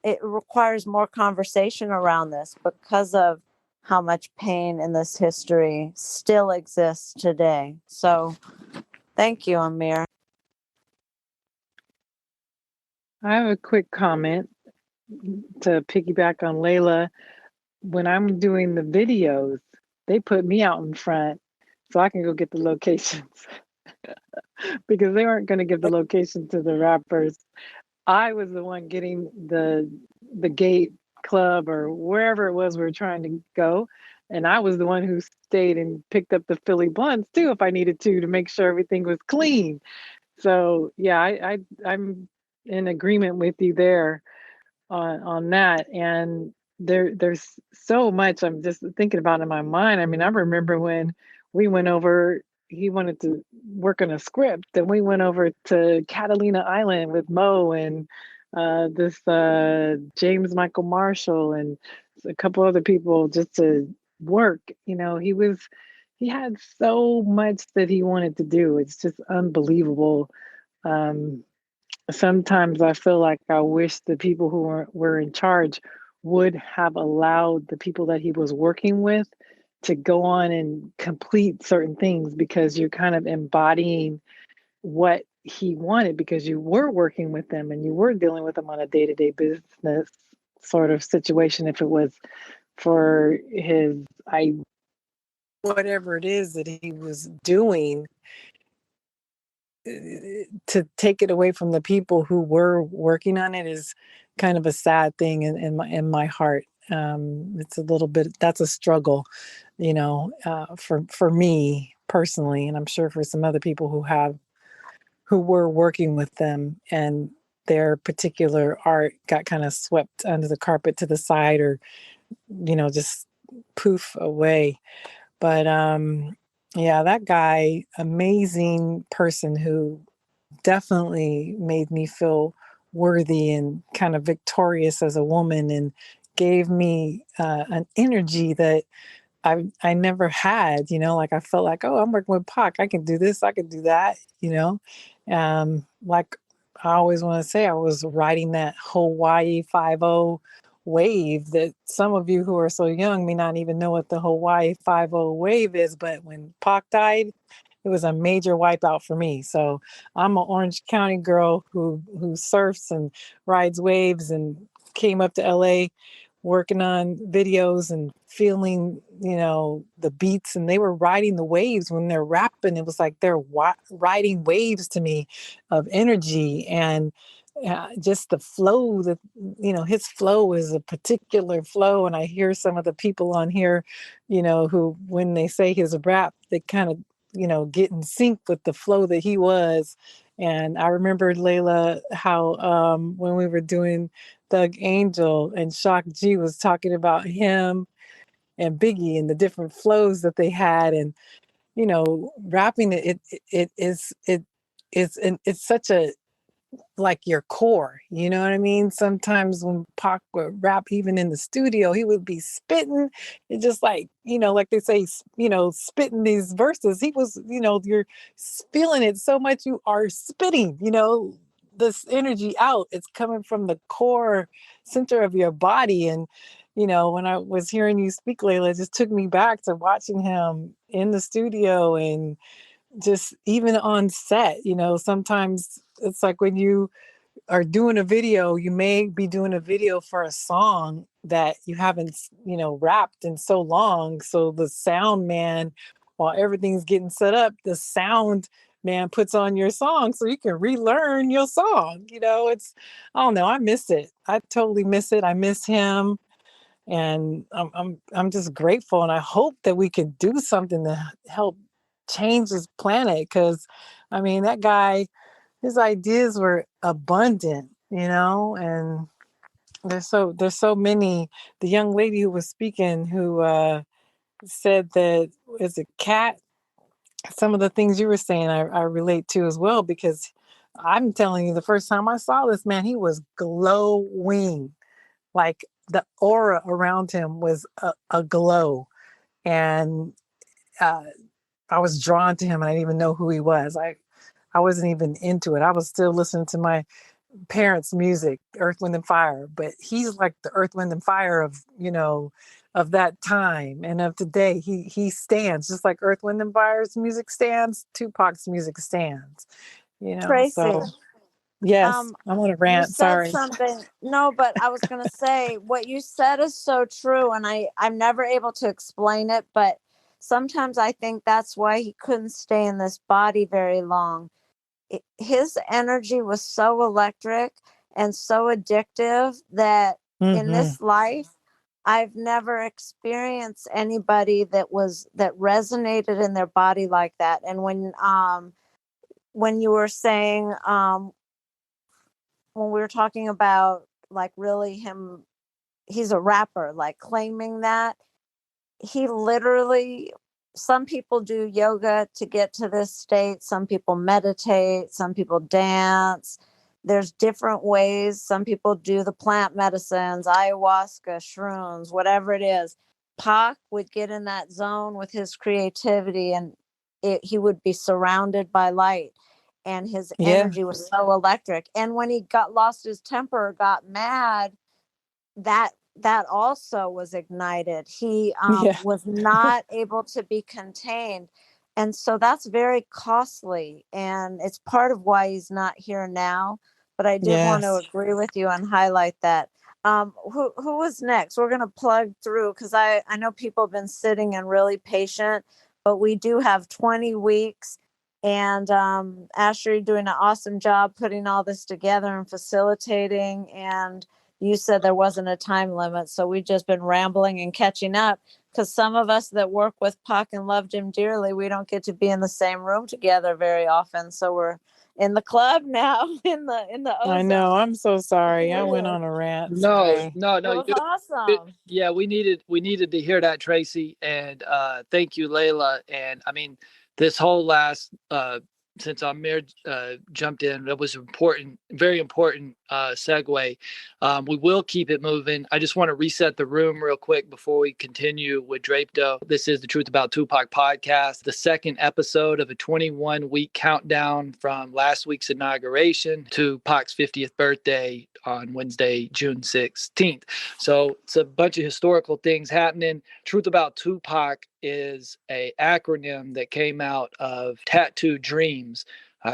it requires more conversation around this, because of how much pain in this history still exists today. So thank you, Amir. I have a quick comment to piggyback on Leila. When I'm doing the videos, they put me out in front so I can go get the locations because they weren't going to give the location to the rappers. I was the one getting the gate club or wherever it was we were trying to go. And I was the one who stayed and picked up the Philly blunts too, if I needed to make sure everything was clean. So yeah, I'm in agreement with you there on that. And there's so much I'm just thinking about in my mind. I mean, I remember when we went over, he wanted to work on a script, and we went over to Catalina Island with Mo and this James Michael Marshall and a couple other people just to work. He had so much that he wanted to do. It's just unbelievable. Sometimes I feel like I wish the people who were in charge would have allowed the people that he was working with to go on and complete certain things, because you're kind of embodying what he wanted, because you were working with them and you were dealing with them on a day-to-day business sort of situation. If it was for whatever it is that he was doing, to take it away from the people who were working on it is kind of a sad thing in my heart. It's a little bit, that's a struggle, for me personally, and I'm sure for some other people who were working with them, and their particular art got kind of swept under the carpet to the side, or just poof away. But yeah, that guy, amazing person who definitely made me feel worthy and kind of victorious as a woman, and gave me an energy that I never had, like I felt like, oh, I'm working with Pac. I can do this. I can do that, like I always want to say, I was riding that Hawaii 5-0 wave that some of you who are so young may not even know what the Hawaii 5-0 wave is. But when Pac died, it was a major wipeout for me. So I'm an Orange County girl who surfs and rides waves, and came up to LA working on videos and feeling, the beats, and they were riding the waves when they're rapping. It was like they're riding waves to me of energy, and just the flow that, his flow is a particular flow. And I hear some of the people on here, who, when they say his rap, they kind of, get in sync with the flow that he was. And I remember, Leila, how when we were doing Thug Angel, and Shock G was talking about him and Biggie and the different flows that they had, and rapping it's such a, like, your core, you know what I mean? Sometimes when Pac would rap, even in the studio, he would be spitting and just like, like they say, spitting these verses. He was, you're feeling it so much, you are spitting, this energy out. It's coming from the core center of your body. And, when I was hearing you speak, Leila, it just took me back to watching him in the studio, and just even on set. Sometimes it's like when you are doing a video, you may be doing a video for a song that you haven't, rapped in so long. So the sound man, while everything's getting set up, the sound man puts on your song so you can relearn your song. I don't know. I miss it. I totally miss it. I miss him. And I'm just grateful, and I hope that we could do something to help change this planet, because that guy, his ideas were abundant, and there's so many. The young lady who was speaking, who said that, as a cat, some of the things you were saying I relate to as well, because I'm telling you, the first time I saw this man, he was glowing. Like, the aura around him was a glow. And I was drawn to him, and I didn't even know who he was. I wasn't even into it. I was still listening to my parents' music, Earth, Wind and Fire. But he's like the Earth, Wind and Fire of that time and of today. He stands just like Earth, Wind and Fire's music stands. Tupac's music stands. Tracy, So yes, I'm on a you rant. said Sorry. something. No, but I was going to say, what you said is so true. And I'm never able to explain it, but sometimes I think that's why he couldn't stay in this body very long. His energy was so electric and so addictive that in this life, I've never experienced anybody that resonated in their body like that. And when you were saying, when we were talking about, like, really him, he's a rapper, like, claiming that he literally, some people do yoga to get to this state, some people meditate, some people dance, there's different ways. Some people do the plant medicines, ayahuasca, shrooms, whatever it is. Pac would get in that zone with his creativity, and he would be surrounded by light, and his energy was so electric. And when he got lost his temper, got mad, that also was ignited. He was not able to be contained. And so that's very costly. And it's part of why he's not here now. But I did want to agree with you and highlight that. Who was next? We're going to plug through because I know people have been sitting and really patient, but we do have 20 weeks. And Asher, you're doing an awesome job putting all this together and facilitating. And you said there wasn't a time limit, so we've just been rambling and catching up because some of us that work with Pac and loved him dearly, we don't get to be in the same room together very often. So we're in the club now, in the ozone. I know. I'm so sorry. I went on a rant. No. Today. It was awesome. Yeah, we needed to hear that, Tracy, and thank you, Leila. And I mean, this whole last since Amir jumped in, that was important, very important segue. We will keep it moving. I just want to reset the room real quick before we continue with Draped-O. This is the Truth About Tupac podcast, the second episode of a 21-week countdown from last week's inauguration to Pac's 50th birthday on Wednesday, June 16th. So it's a bunch of historical things happening. Truth About Tupac is a acronym that came out of Tattoo Dreams.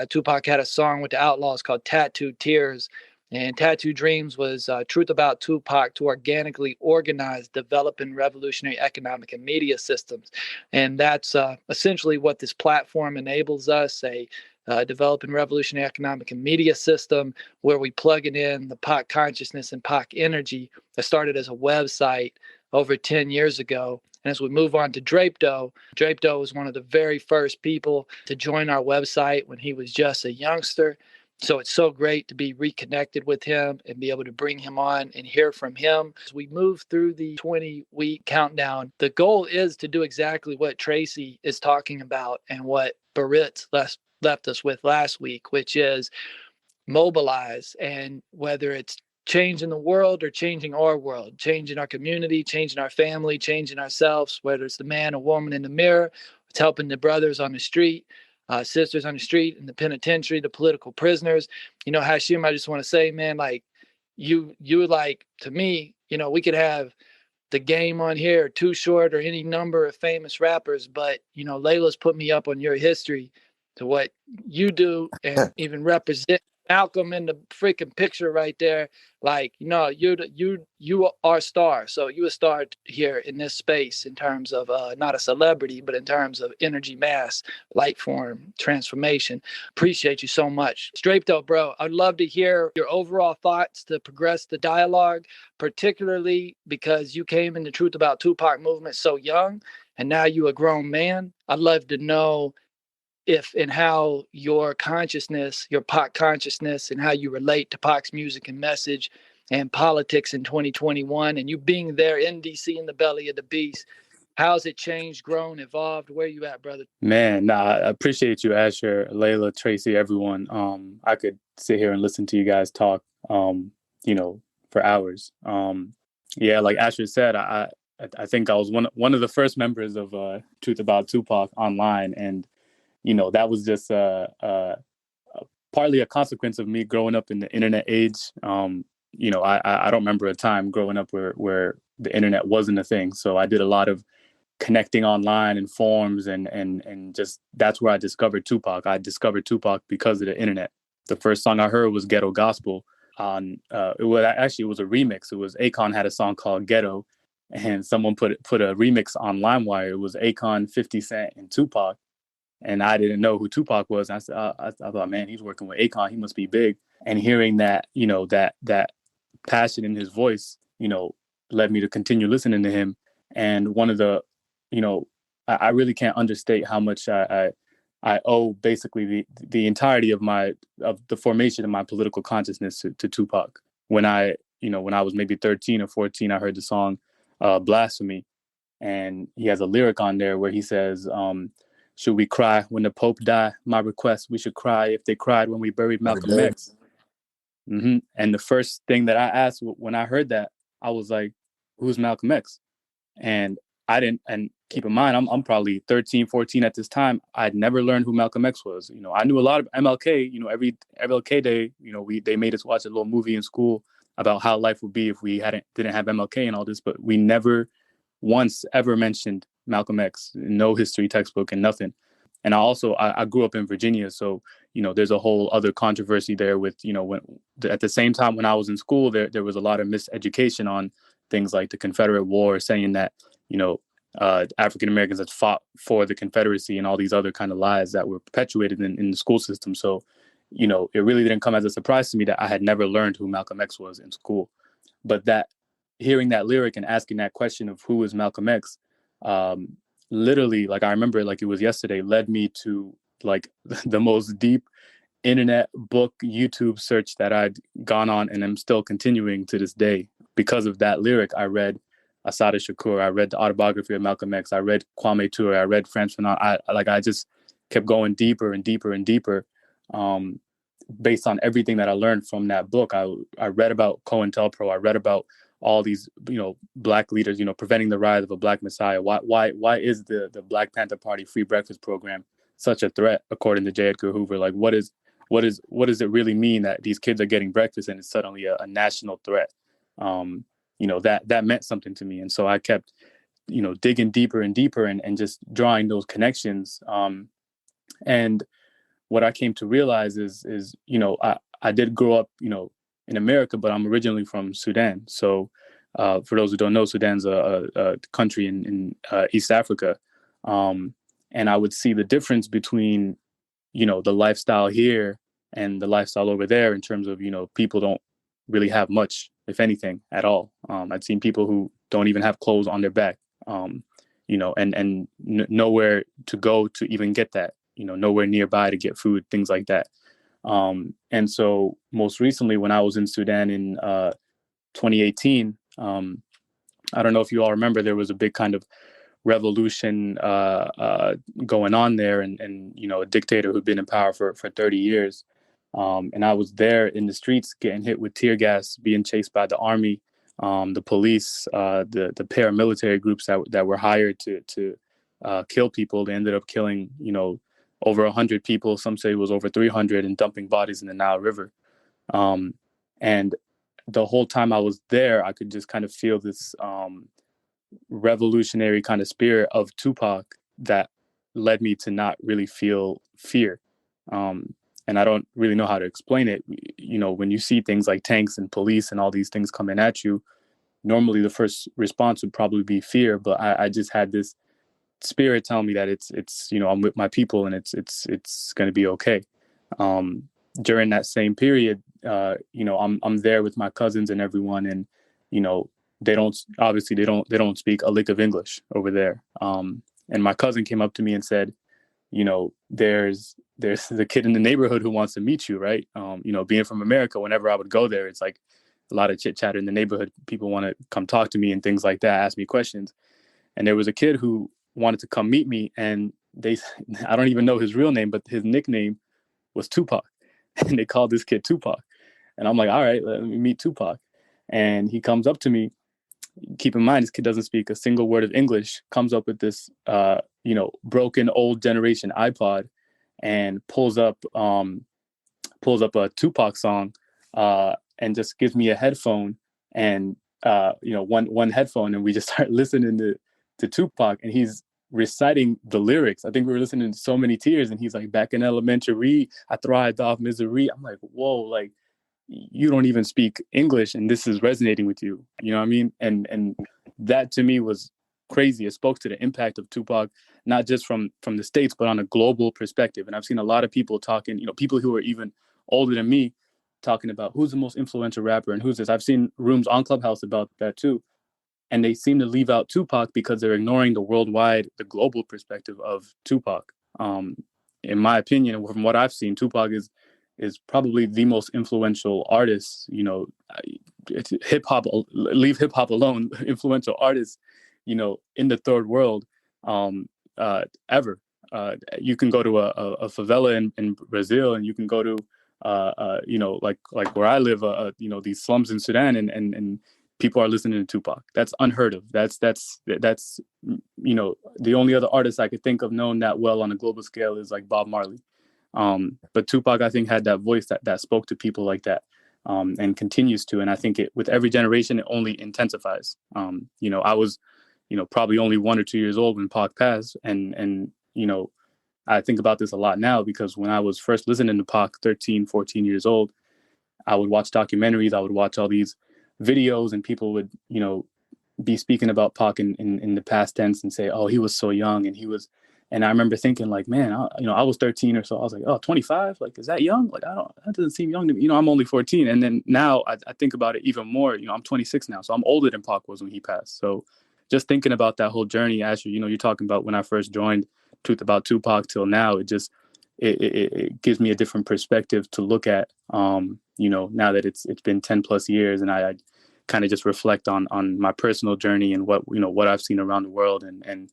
Tupac had a song with the Outlaws called Tattoo Tears, and Tattoo Dreams was truth about Tupac to organically organize, develop, and revolutionary economic and media systems. And that's essentially what this platform enables us, a develop and revolutionary economic and media system where we plug it in the Pac consciousness and Pac energy that started as a website over 10 years ago. And as we move on to Draped-O, Draped-O was one of the very first people to join our website when he was just a youngster. So it's so great to be reconnected with him and be able to bring him on and hear from him. As we move through the 20-week countdown, the goal is to do exactly what Tracy is talking about and what Barritz left us with last week, which is mobilize. And whether it's changing the world or changing our world, changing our community, changing our family, changing ourselves, whether it's the man or woman in the mirror, it's helping the brothers on the street, sisters on the street, in the penitentiary, the political prisoners. You know, Hashim, I just want to say, man, like you like, to me, you know, we could have The Game on here, or Too Short, or any number of famous rappers, but, you know, Leila's put me up on your history to what you do and even represent Malcolm in the freaking picture right there. Like, you know, you are a star. So you a star here in this space in terms of not a celebrity, but in terms of energy, mass, light form, transformation. Appreciate you so much. Draped-O, bro, I'd love to hear your overall thoughts to progress the dialogue, particularly because you came in the Truth About Tupac movement so young, and now you a grown man. I'd love to know if and how your consciousness, your Pac consciousness, and how you relate to Pac's music and message and politics in 2021, and you being there in DC in the belly of the beast, how's it changed, grown, evolved? Where you at, brother? Man, I appreciate you, Asher, Leila, Tracy, everyone. I could sit here and listen to you guys talk, you know, for hours. Yeah, like Asher said, I think I was one of the first members of Truth About Tupac online, and you know, that was just partly a consequence of me growing up in the internet age. You know, I don't remember a time growing up where the internet wasn't a thing. So I did a lot of connecting online and forums and just that's where I discovered Tupac. I discovered Tupac because of the internet. The first song I heard was Ghetto Gospel on it was a remix. It was Akon had a song called Ghetto, and someone put a remix on LimeWire. It was Akon, 50 Cent, and Tupac. And I didn't know who Tupac was. And I said, I thought, man, he's working with Akon. He must be big. And hearing that, you know, that passion in his voice, you know, led me to continue listening to him. And one of the, you know, I really can't understate how much I owe basically the entirety of the formation of my political consciousness to Tupac. When I was maybe 13 or 14, I heard the song Blasphemy. And he has a lyric on there where he says, should we cry when the Pope died? My request, we should cry if they cried when we buried Malcolm X. And the first thing that I asked when I heard that, I was like, who's Malcolm X? And I didn't, and keep in mind, I'm probably 13, 14 at this time. I'd never learned who Malcolm X was. You know, I knew a lot of MLK, you know, every MLK day, you know, they made us watch a little movie in school about how life would be if we didn't have MLK and all this, but we never once ever mentioned Malcolm X, no history textbook and nothing. And I grew up in Virginia, so, you know, there's a whole other controversy there with, you know, when at the same time when I was in school, there was a lot of miseducation on things like the Confederate War, saying that, you know, African Americans had fought for the Confederacy and all these other kind of lies that were perpetuated in the school system. So, you know, it really didn't come as a surprise to me that I had never learned who Malcolm X was in school. But that hearing that lyric and asking that question of who is Malcolm X, literally, like I remember like it was yesterday, led me to like the most deep internet book YouTube search that I'd gone on and am still continuing to this day. Because of that lyric, I read Assata Shakur, I read the autobiography of Malcolm X, I read Kwame Ture, I read Frantz Fanon. I just kept going deeper and deeper and deeper, based on everything that I learned from that book. I read about COINTELPRO, I read about all these, you know, Black leaders, you know, preventing the rise of a Black Messiah. Why is the Black Panther Party free breakfast program such a threat, according to J. Edgar Hoover? Like, what does it really mean that these kids are getting breakfast and it's suddenly a national threat? You know, that meant something to me. And so I kept, you know, digging deeper and deeper and just drawing those connections. And what I came to realize is, you know, I did grow up, you know, in America, but I'm originally from Sudan. So for those who don't know, Sudan's a country in East Africa. And I would see the difference between, you know, the lifestyle here and the lifestyle over there in terms of, you know, people don't really have much, if anything, at all. I'd seen people who don't even have clothes on their back, you know, and nowhere to go to even get that, you know, nowhere nearby to get food, things like that. And so most recently when I was in Sudan in 2018, I don't know if you all remember, there was a big kind of revolution going on there, and you know, a dictator who'd been in power for 30 years. And I was there in the streets getting hit with tear gas, being chased by the army, the police, the paramilitary groups that were hired to kill people. They ended up killing, you know, over 100 people. Some say it was over 300, and dumping bodies in the Nile River. And the whole time I was there, I could just kind of feel this revolutionary kind of spirit of Tupac that led me to not really feel fear. And I don't really know how to explain it. You know, when you see things like tanks and police and all these things coming at you, normally the first response would probably be fear. But I just had this spirit telling me that it's you know, I'm with my people and it's going to be okay. During that same period, you know, I'm there with my cousins and everyone, and you know, they don't speak a lick of English over there. And my cousin came up to me and said, you know, there's the kid in the neighborhood who wants to meet you, right? You know, being from America, whenever I would go there, it's like a lot of chit chat in the neighborhood. People want to come talk to me and things like that, ask me questions. And there was a kid who wanted to come meet me, and I don't even know his real name, but his nickname was Tupac. And they called this kid Tupac. And I'm like, all right, let me meet Tupac. And he comes up to me. Keep in mind, this kid doesn't speak a single word of English, comes up with this, you know, broken old generation iPod, and pulls up a Tupac song, and just gives me a headphone and, you know, one headphone. And we just start listening to Tupac, and he's reciting the lyrics. I think we were listening to So Many Tears, and he's like, back in elementary, I thrived off misery. I'm like, whoa, like, you don't even speak English and this is resonating with you. You know what I mean? And that to me was crazy. It spoke to the impact of Tupac, not just from the States, but on a global perspective. And I've seen a lot of people talking, you know, people who are even older than me talking about who's the most influential rapper and who's this. I've seen rooms on Clubhouse about that too. And they seem to leave out Tupac because they're ignoring the global perspective of Tupac. In my opinion, from what I've seen, Tupac is probably the most influential artist, you know, hip hop, leave hip hop alone, influential artist, you know, in the third world, ever. You can go to a favela in Brazil, and you can go to you know, like where I live, you know, these slums in Sudan, and people are listening to Tupac. That's unheard of. That's you know, the only other artist I could think of known that well on a global scale is like Bob Marley. But Tupac, I think, had that voice that spoke to people like that, and continues to. And I think with every generation, it only intensifies. You know, I was, you know, probably only 1 or 2 years old when Pac passed, and you know, I think about this a lot now because when I was first listening to Pac, 13, 14 years old, I would watch documentaries, I would watch all these videos, and people would, you know, be speaking about Pac in the past tense and say, oh, he was so young, and I remember thinking like, man, you know, I was 13 or so. I was like, oh, 25? Like, is that young? Like, that doesn't seem young to me. You know, I'm only 14. And then now I think about it even more. You know, I'm 26 now, so I'm older than Pac was when he passed. So just thinking about that whole journey, Asher, you know, you're talking about when I first joined Truth About Tupac till now, it gives me a different perspective to look at, you know, now that it's been 10 plus years, and I kind of just reflect on my personal journey and what, you know, what I've seen around the world and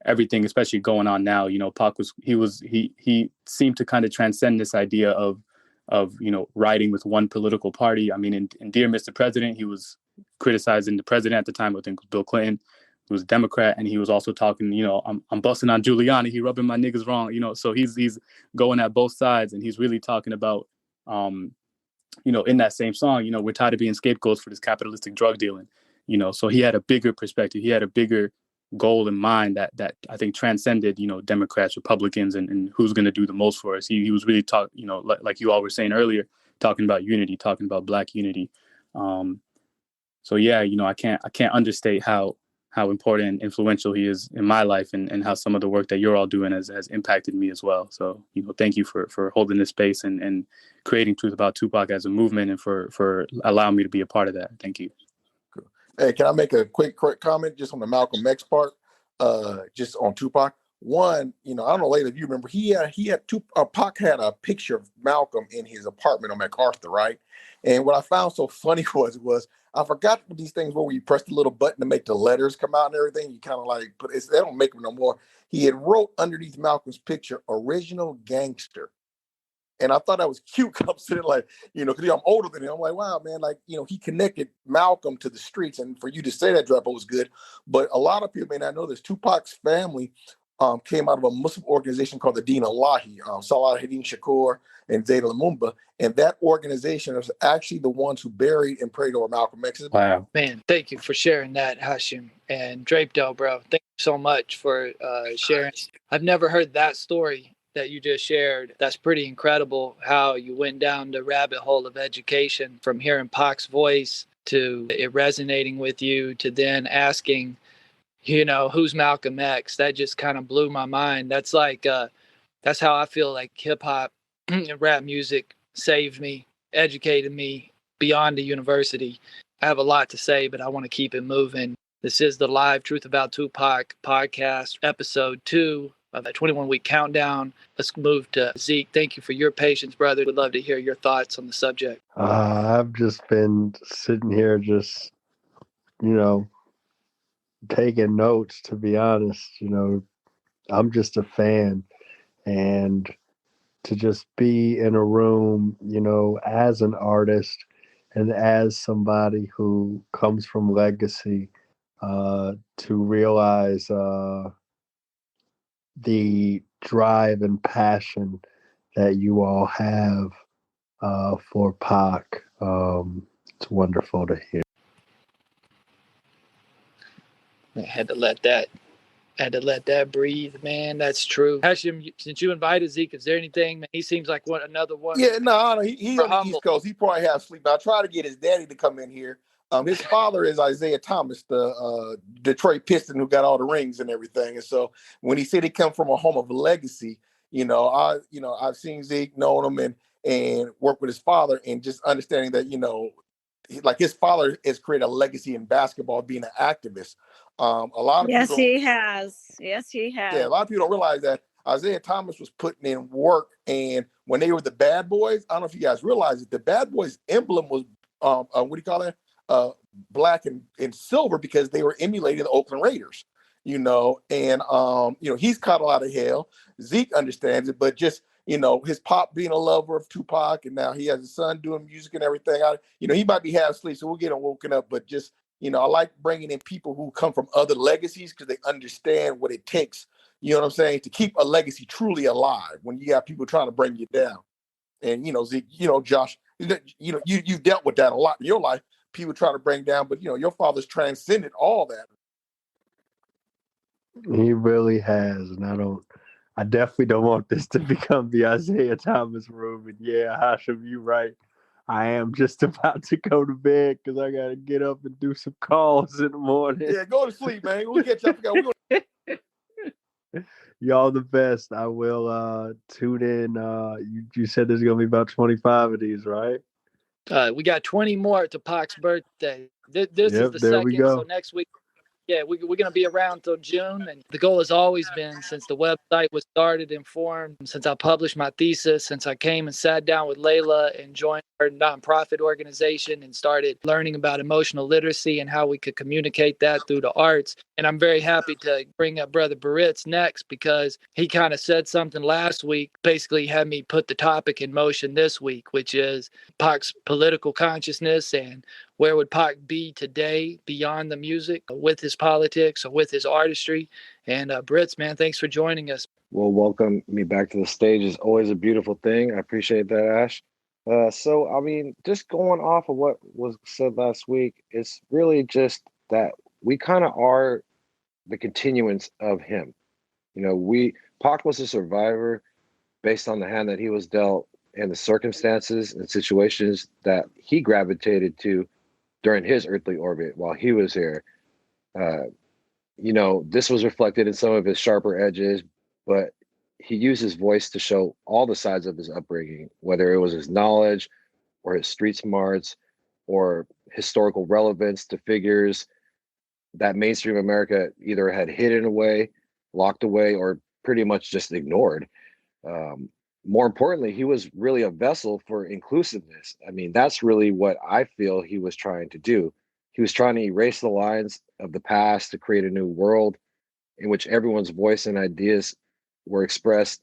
everything, especially going on now. You know, Pac he seemed to kind of transcend this idea of, you know, riding with one political party. I mean, in Dear Mr. President, he was criticizing the president at the time, I think it was Bill Clinton, who was a Democrat, and he was also talking, you know, I'm busting on Giuliani, he rubbing my niggas wrong, you know, so he's going at both sides, and he's really talking about, you know, in that same song, you know, we're tired of being scapegoats for this capitalistic drug dealing, you know, so he had a bigger perspective, he had a bigger goal in mind that I think transcended, you know, Democrats, Republicans, and who's going to do the most for us. He was really you know, like you all were saying earlier, talking about unity, talking about Black unity. So yeah, you know, I can't understate how important and influential he is in my life, and how some of the work that you're all doing has impacted me as well. So, you know, thank you for holding this space and creating Truth About Tupac as a movement, and for allowing me to be a part of that. Thank you. Cool. Hey, can I make a quick comment just on the Malcolm X part? Just on Tupac. One, you know, I don't know, Leila, if you remember, Pac had a picture of Malcolm in his apartment on MacArthur, right? And what I found so funny was I forgot what these things were where you press the little button to make the letters come out and everything. You kind of like, but they don't make them no more. He had wrote underneath Malcolm's picture, "Original Gangster." And I thought that was cute. I'm sitting like, you know, because I'm older than him. I'm like, wow, man, like, you know, he connected Malcolm to the streets. And for you to say that, Drapo, was good. But a lot of people may not know this. Tupac's family came out of a Muslim organization called the Deen Allahi, Salah Hadin Shakur and Zayda Lumumba. And that organization is actually the ones who buried and prayed over Malcolm X. Wow. Man, thank you for sharing that, Hashim. And Draped, bro, thank you so much for sharing. I've never heard that story that you just shared. That's pretty incredible how you went down the rabbit hole of education, from hearing Pac's voice to it resonating with you to then asking, you know, who's Malcolm X? That just kind of blew my mind. That's like, that's how I feel like hip hop and rap music saved me, educated me beyond the university. I have a lot to say, but I want to keep it moving. This is the live Truth About Tupac podcast, episode 2 of the 21-week countdown. Let's move to Zeke. Thank you for your patience, brother. We'd love to hear your thoughts on the subject. I've just been sitting here just, you know, taking notes, to be honest. You know, I'm just a fan, and to just be in a room, you know, as an artist and as somebody who comes from legacy, to realize the drive and passion that you all have for Pac. It's wonderful to hear. I had to let that breathe, man. That's true. Hashim, since you invited Zeke, is there anything, man? He seems like another one. Yeah, no, he's on the East Coast. He probably has sleep. I try to get his daddy to come in here. His father is Isaiah Thomas, the Detroit Piston who got all the rings and everything. And so when he said he come from a home of legacy, I've seen Zeke, known him, and worked with his father, and just understanding that, like his father has created a legacy in basketball, being an activist. A lot of people. Yes, he has. Yeah, a lot of people don't realize that Isaiah Thomas was putting in work, and when they were the Bad Boys, I don't know if you guys realize it, the Bad Boys emblem was black and silver, because they were emulating the Oakland Raiders. He's caught a lot of hell. Zeke understands it, but just his pop being a lover of Tupac, and now he has a son doing music and everything. He might be half asleep, so we'll get him woken up. But just, I like bringing in people who come from other legacies because they understand what it takes, you know what I'm saying, to keep a legacy truly alive when you got people trying to bring you down. And, Zeke, Josh, you've dealt with that a lot in your life. People try to bring down, but, your father's transcended all that. He really has, and I definitely don't want this to become the Isaiah Thomas room. And yeah, Hashim, you're right. I am just about to go to bed because I got to get up and do some calls in the morning. Yeah, go to sleep, man. We'll get you. Y'all the best. I will tune in. You said there's going to be about 25 of these, right? We got 20 more to Pac's birthday. This is the there second, we go. so next week. Yeah, we're going to be around until June. And the goal has always been, since the website was started and formed, since I published my thesis, since I came and sat down with Leila and joined her nonprofit organization and started learning about emotional literacy and how we could communicate that through the arts. And I'm very happy to bring up Brother Barritz next because he kind of said something last week, basically had me put the topic in motion this week, which is Pac's political consciousness and where would Pac be today beyond the music, with his politics or with his artistry? And Barritz, man, thanks for joining us. Well, welcome me back to the stage is always a beautiful thing. I appreciate that, Ash. Just going off of what was said last week, it's really just that we kind of are the continuance of him. Pac was a survivor based on the hand that he was dealt and the circumstances and situations that he gravitated to during his earthly orbit while he was here. This was reflected in some of his sharper edges, but he used his voice to show all the sides of his upbringing, whether it was his knowledge or his street smarts or historical relevance to figures that mainstream America either had hidden away, locked away, or pretty much just ignored. More importantly, he was really a vessel for inclusiveness. I mean, that's really what I feel he was trying to do. He was trying to erase the lines of the past to create a new world in which everyone's voice and ideas were expressed,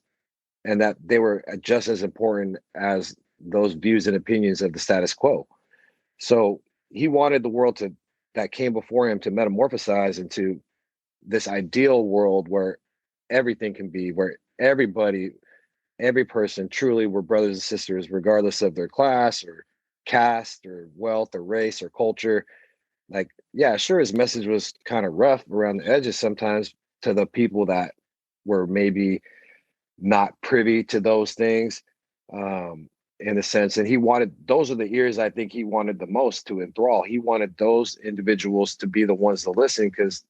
and that they were just as important as those views and opinions of the status quo. So he wanted the world that came before him to metamorphosize into this ideal world where everything can be, where every person truly were brothers and sisters, regardless of their class or caste or wealth or race or culture. Like, yeah, sure, his message was kind of rough around the edges sometimes to the people that were maybe not privy to those things, in a sense. And those are the ears I think he wanted the most to enthrall. He wanted those individuals to be the ones to listen because,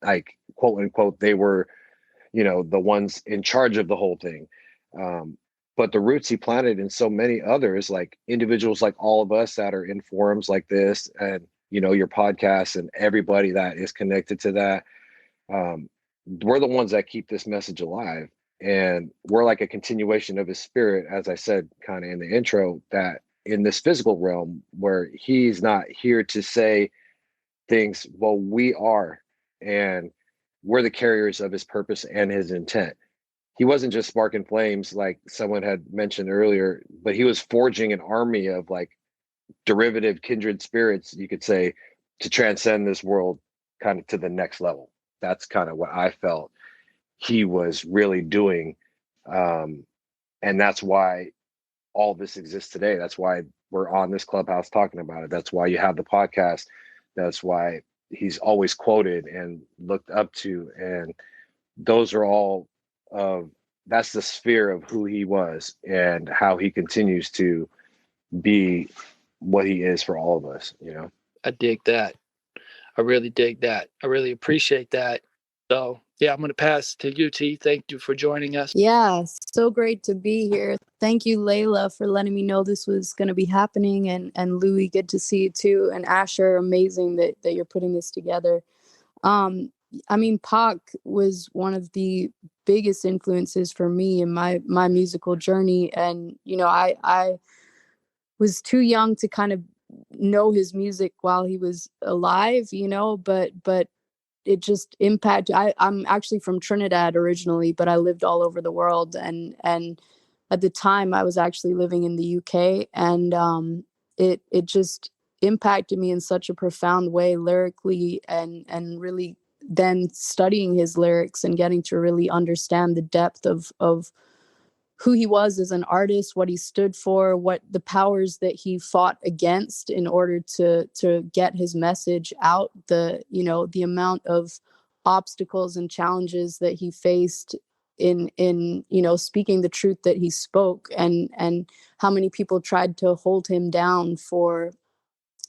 like, quote unquote, they were, the ones in charge of the whole thing. But the roots he planted in so many others, like individuals like all of us that are in forums like this and, your podcast and everybody that is connected to that, we're the ones that keep this message alive. And we're like a continuation of his spirit, as I said, kind of in the intro, that in this physical realm where he's not here to say things, well, we are, and we're the carriers of his purpose and his intent. He wasn't just sparking flames like someone had mentioned earlier, but he was forging an army of like derivative kindred spirits, you could say, to transcend this world kind of to the next level. That's kind of what I felt he was really doing. And that's why all this exists today. That's why we're on this clubhouse talking about it. That's why you have the podcast. That's why he's always quoted and looked up to. And those are all that's the sphere of who he was and how he continues to be what he is for all of us, I dig that. I really dig that. I really appreciate that. So, yeah, I'm going to pass to you, T. Thank you for joining us. Yeah, so great to be here. Thank you, Leila, for letting me know this was going to be happening. And Louie, good to see you too. And Asher, amazing that you're putting this together. Pac was one of the biggest influences for me in my musical journey. And, I was too young to kind of know his music while he was alive, but it just impacted. I'm actually from Trinidad originally, but I lived all over the world. And at the time I was actually living in the UK, and it just impacted me in such a profound way lyrically, and really then studying his lyrics and getting to really understand the depth of who he was as an artist, what he stood for, what the powers that he fought against in order to get his message out, the amount of obstacles and challenges that he faced in speaking the truth that he spoke, and how many people tried to hold him down for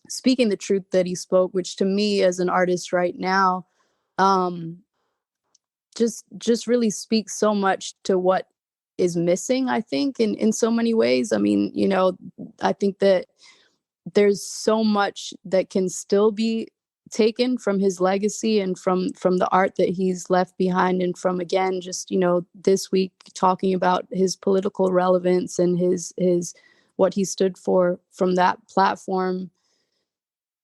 speaking the truth that he spoke, which to me as an artist right now, just really speaks so much to what is missing, I think, in so many ways. I mean, I think that there's so much that can still be taken from his legacy and from the art that he's left behind, and from, again, just this week talking about his political relevance and his what he stood for from that platform.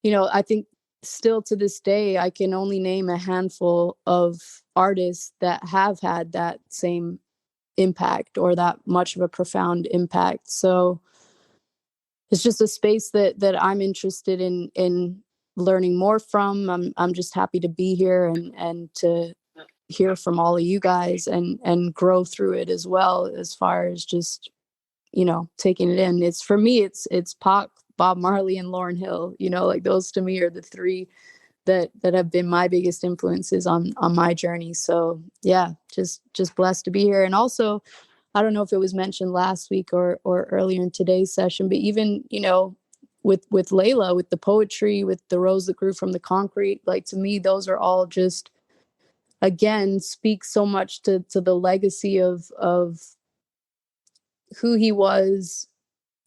I think still to this day I can only name a handful of artists that have had that same impact, or that much of a profound impact. So it's just a space that I'm interested in learning more from. I'm just happy to be here and to hear from all of you guys and grow through it as well, as far as just, taking it in. It's, for me, it's Pac, Bob Marley, and Lauryn Hill. Like, those to me are the three that have been my biggest influences on my journey. So yeah, just blessed to be here. And also, I don't know if it was mentioned last week or earlier in today's session, but even, with Leila, with the poetry, with The Rose That Grew from the Concrete, like, to me, those are all just, again, speak so much to the legacy of who he was,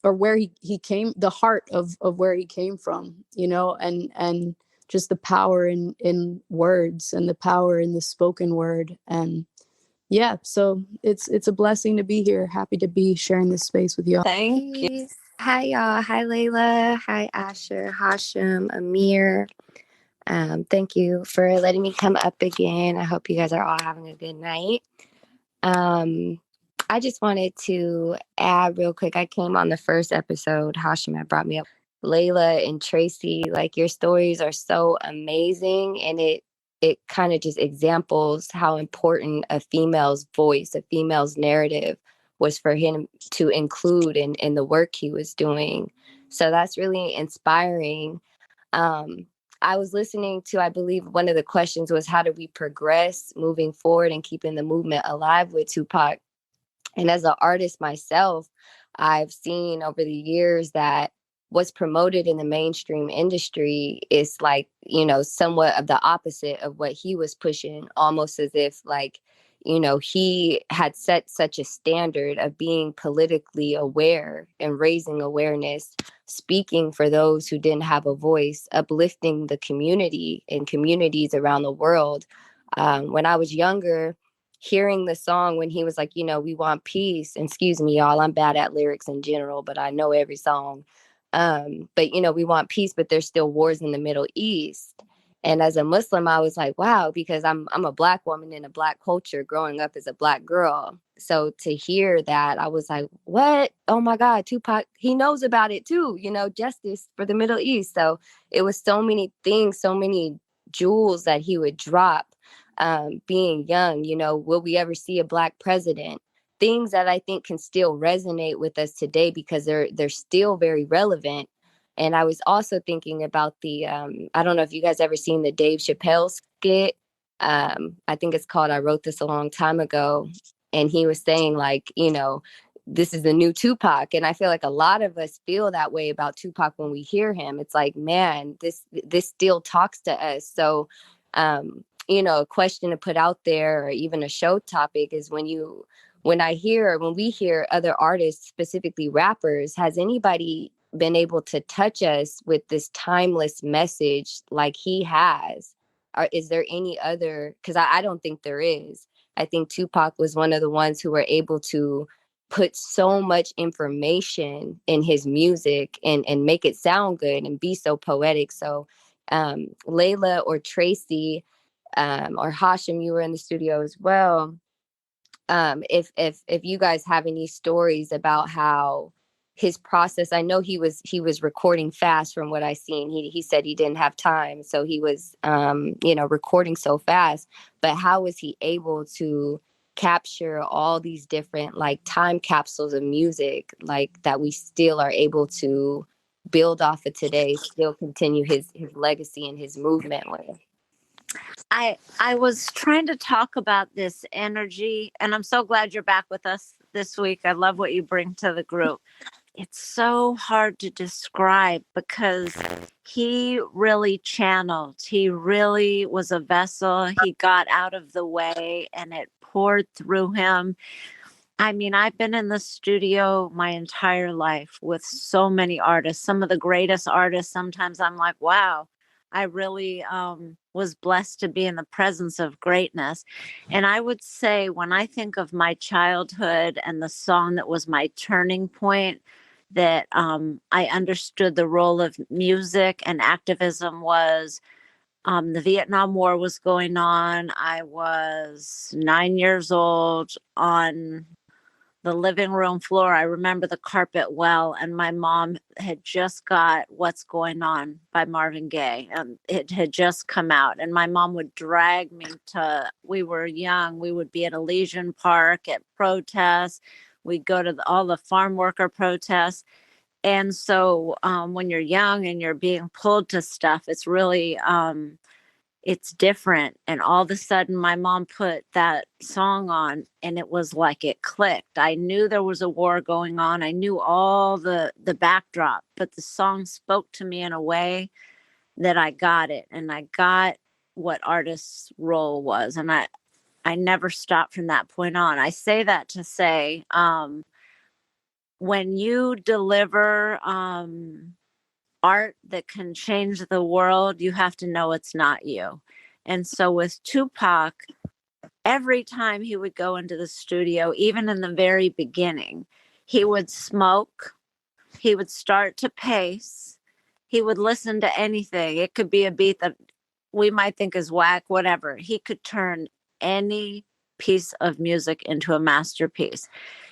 or where he came, the heart of where he came from, and just the power in words, and the power in the spoken word. And yeah, so it's a blessing to be here. Happy to be sharing this space with y'all. Thank you. Hi, y'all. Hi, Leila. Hi, Asher, Hashim, Amir. Thank you for letting me come up again. I hope you guys are all having a good night. I just wanted to add real quick. I came on the first episode. Hashim had brought me up. Leila and Tracy, like, your stories are so amazing, and it kind of just examples how important a female's voice, a female's narrative was for him to include in the work he was doing. So that's really inspiring. I was listening to, I believe one of the questions was, how do we progress moving forward and keeping the movement alive with Tupac? And as an artist myself, I've seen over the years that what's promoted in the mainstream industry is, like, somewhat of the opposite of what he was pushing, almost as if, like, he had set such a standard of being politically aware and raising awareness, speaking for those who didn't have a voice, uplifting the community and communities around the world. When I was younger, hearing the song when he was like, we want peace. And excuse me, y'all, I'm bad at lyrics in general, but I know every song. But we want peace, but there's still wars in the Middle East. And as a Muslim, I was like, wow, because I'm a Black woman in a Black culture growing up as a Black girl. So to hear that, I was like, what? Oh my God, Tupac, he knows about it too, justice for the Middle East. So it was so many things, so many jewels that he would drop. Being young, will we ever see a Black president? Things that I think can still resonate with us today because they're still very relevant. And I was also thinking about the, I don't know if you guys ever seen the Dave Chappelle skit. I think it's called I Wrote This a Long Time Ago. And he was saying, like, this is the new Tupac. And I feel like a lot of us feel that way about Tupac when we hear him. It's like, man, this still talks to us. So, a question to put out there, or even a show topic, is when we hear other artists, specifically rappers, has anybody been able to touch us with this timeless message like he has? Or is there any other? Because I don't think there is. I think Tupac was one of the ones who were able to put so much information in his music and make it sound good and be so poetic. So Leila or Tracy, or Hashim, you were in the studio as well. if you guys have any stories about how his process. I know he was recording fast from what I seen. He said he didn't have time, so he was recording so fast. But how was he able to capture all these different like time capsules of music like that we still are able to build off of today, still continue his legacy and his movement with? I was trying to talk about this energy, and I'm so glad you're back with us this week. I love what you bring to the group. It's so hard to describe because he really channeled. He really was a vessel. He got out of the way and it poured through him. I mean, I've been in the studio my entire life with so many artists, some of the greatest artists. Sometimes I'm like, wow, I really was blessed to be in the presence of greatness. And I would say when I think of my childhood and the song that was my turning point, that I understood the role of music and activism was the Vietnam War was going on. I was 9 years old on the living room floor. I remember the carpet well, and my mom had just got What's Going On by Marvin Gaye, and it had just come out. And my mom would drag me to, we were young, we would be at Elysian Park at protests. We'd go to all the farm worker protests. And so when you're young and you're being pulled to stuff, it's really it's different. And all of a sudden my mom put that song on and it was like it clicked. I knew there was a war going on. I knew all the backdrop, but the song spoke to me in a way that I got it. And I got what artist's role was. And I never stopped from that point on. I say that to say, when you deliver art that can change the world, you have to know it's not you. And so with Tupac, every time he would go into the studio, even in the very beginning, he would smoke, he would start to pace, he would listen to anything. It could be a beat that we might think is whack, whatever. He could turn any piece of music into a masterpiece.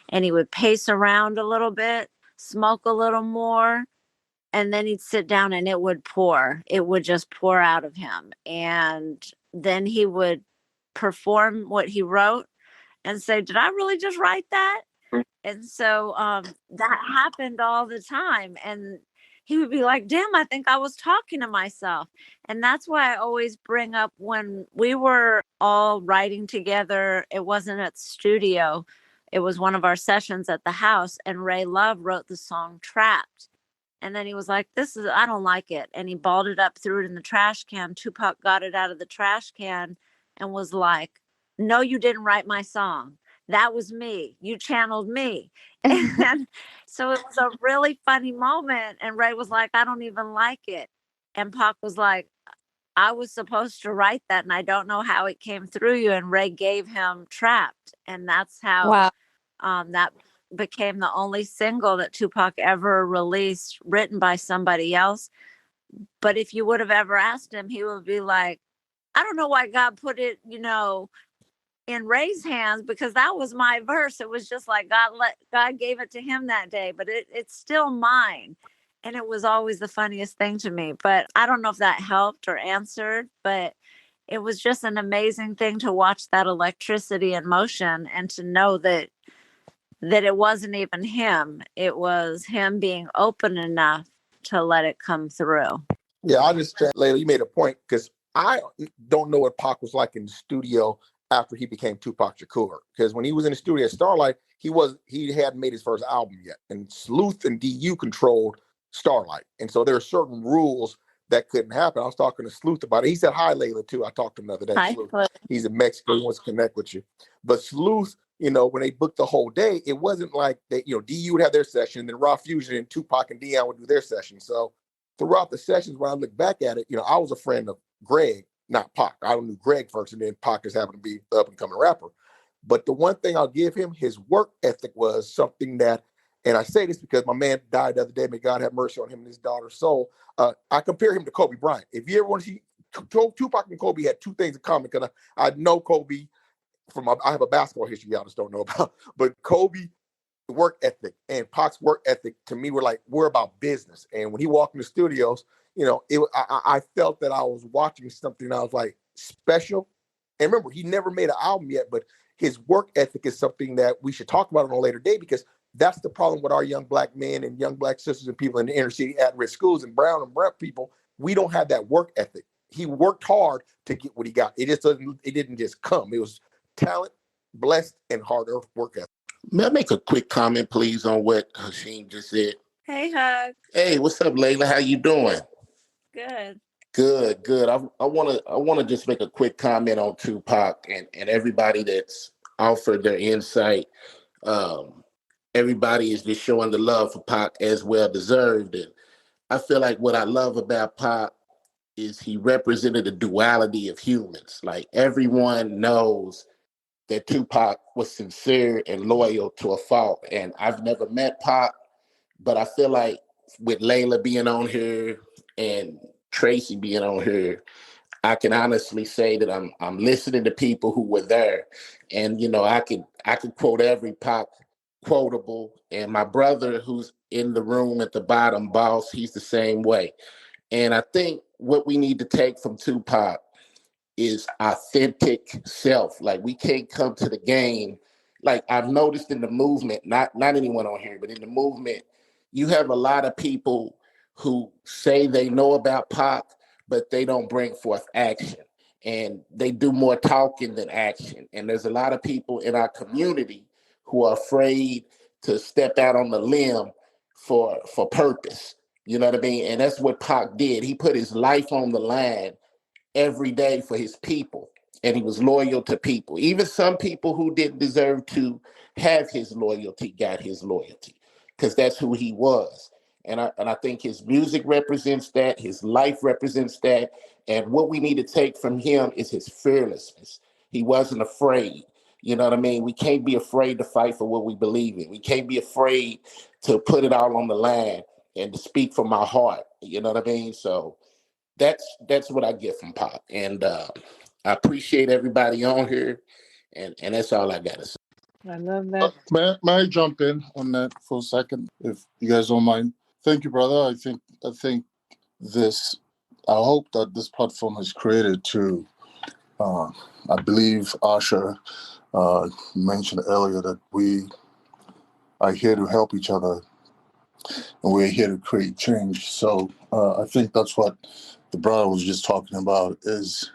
And he would pace around a little bit, smoke a little more, and then he'd sit down and it would pour. It would just pour out of him. And then he would perform what he wrote and say, did I really just write that? And so that happened all the time. And he would be like, damn, I think I was talking to myself. And that's why I always bring up when we were all writing together, it wasn't at the studio. It was one of our sessions at the house. And Ray Love wrote the song Trapped. And then he was like, I don't like it. And he balled it up, threw it in the trash can. Tupac got it out of the trash can and was like, no, you didn't write my song. That was me. You channeled me. And so it was a really funny moment. And Ray was like, I don't even like it. And Pac was like, I was supposed to write that and I don't know how it came through you. And Ray gave him Trapped. And that's how that became the only single that Tupac ever released written by somebody else. But if you would have ever asked him, he would be like, I don't know why God put it, in Ray's hands, because that was my verse. It was just like God gave it to him that day, but it's still mine. And it was always the funniest thing to me. But I don't know if that helped or answered, but it was just an amazing thing to watch that electricity in motion and to know that it wasn't even him. It was him being open enough to let it come through. Yeah, I understand, Leila. You made a point because I don't know what Pac was like in the studio after he became Tupac Shakur. Because when he was in the studio at Starlight, he hadn't made his first album yet, and Sleuth and DU controlled Starlight, and so there are certain rules that couldn't happen. I was talking to Sleuth about it. He said hi, Leila, too. I talked to him the other day. Hi, Sleuth. He's in Mexico. He wants to connect with you. But Sleuth, when they booked the whole day, it wasn't like they, DU would have their session, and then Raw Fusion and Tupac and Dion would do their session. So throughout the sessions, when I look back at it, I was a friend of Greg, not Pac. I knew Greg first, and then Pac just happened to be the up-and-coming rapper. But the one thing I'll give him, his work ethic was something that, and I say this because my man died the other day, may God have mercy on him and his daughter's soul. I compare him to Kobe Bryant. If you ever want to see, Tupac and Kobe had two things in common, because I know Kobe I have a basketball history y'all just don't know about, but Kobe work ethic and Pac's work ethic to me we're about business. And when he walked in the studios, I felt that I was watching something. I was like special. And remember, he never made an album yet, but his work ethic is something that we should talk about on a later day, because that's the problem with our young black men and young black sisters and people in the inner city at-risk schools and brown and brown people. We don't have that work ethic. He worked hard to get what he got. It didn't just come. It was talent, blessed, and hard work ethic. May I make a quick comment, please, on what Hashim just said? Hey, Hug. Hey, what's up, Leila? How you doing? Good. Good. I wanna just make a quick comment on Tupac and everybody that's offered their insight. Everybody is just showing the love for Pac as well deserved. And I feel like what I love about Pac is he represented the duality of humans. Like, everyone knows that Tupac was sincere and loyal to a fault. And I've never met Pac, but I feel like with Leila being on here and Tracy being on here, I can honestly say that I'm listening to people who were there. And I could quote every Pac quotable. And my brother who's in the room at the bottom, Boss, he's the same way. And I think what we need to take from Tupac is authentic self. Like, we can't come to the game. Like, I've noticed in the movement, not anyone on here, but in the movement, you have a lot of people who say they know about Pac, but they don't bring forth action. And they do more talking than action. And there's a lot of people in our community who are afraid to step out on the limb for purpose. You know what I mean? And that's what Pac did. He put his life on the line every day for his people, and he was loyal to people. Even some people who didn't deserve to have his loyalty got his loyalty, because that's who he was. And I think his music represents that, his life represents that, and what we need to take from him is his fearlessness. He wasn't afraid. You know what I mean? We can't be afraid to fight for what we believe in. We can't be afraid to put it all on the line and to speak from our heart. You know what I mean? So that's what I get from Pac. And I appreciate everybody on here. And that's all I got to say. I love that. May I jump in on that for a second, if you guys don't mind? Thank you, brother. I think I hope that this platform is created to, I believe Asha mentioned earlier that we are here to help each other and we're here to create change. So I think that's what the brother was just talking about, is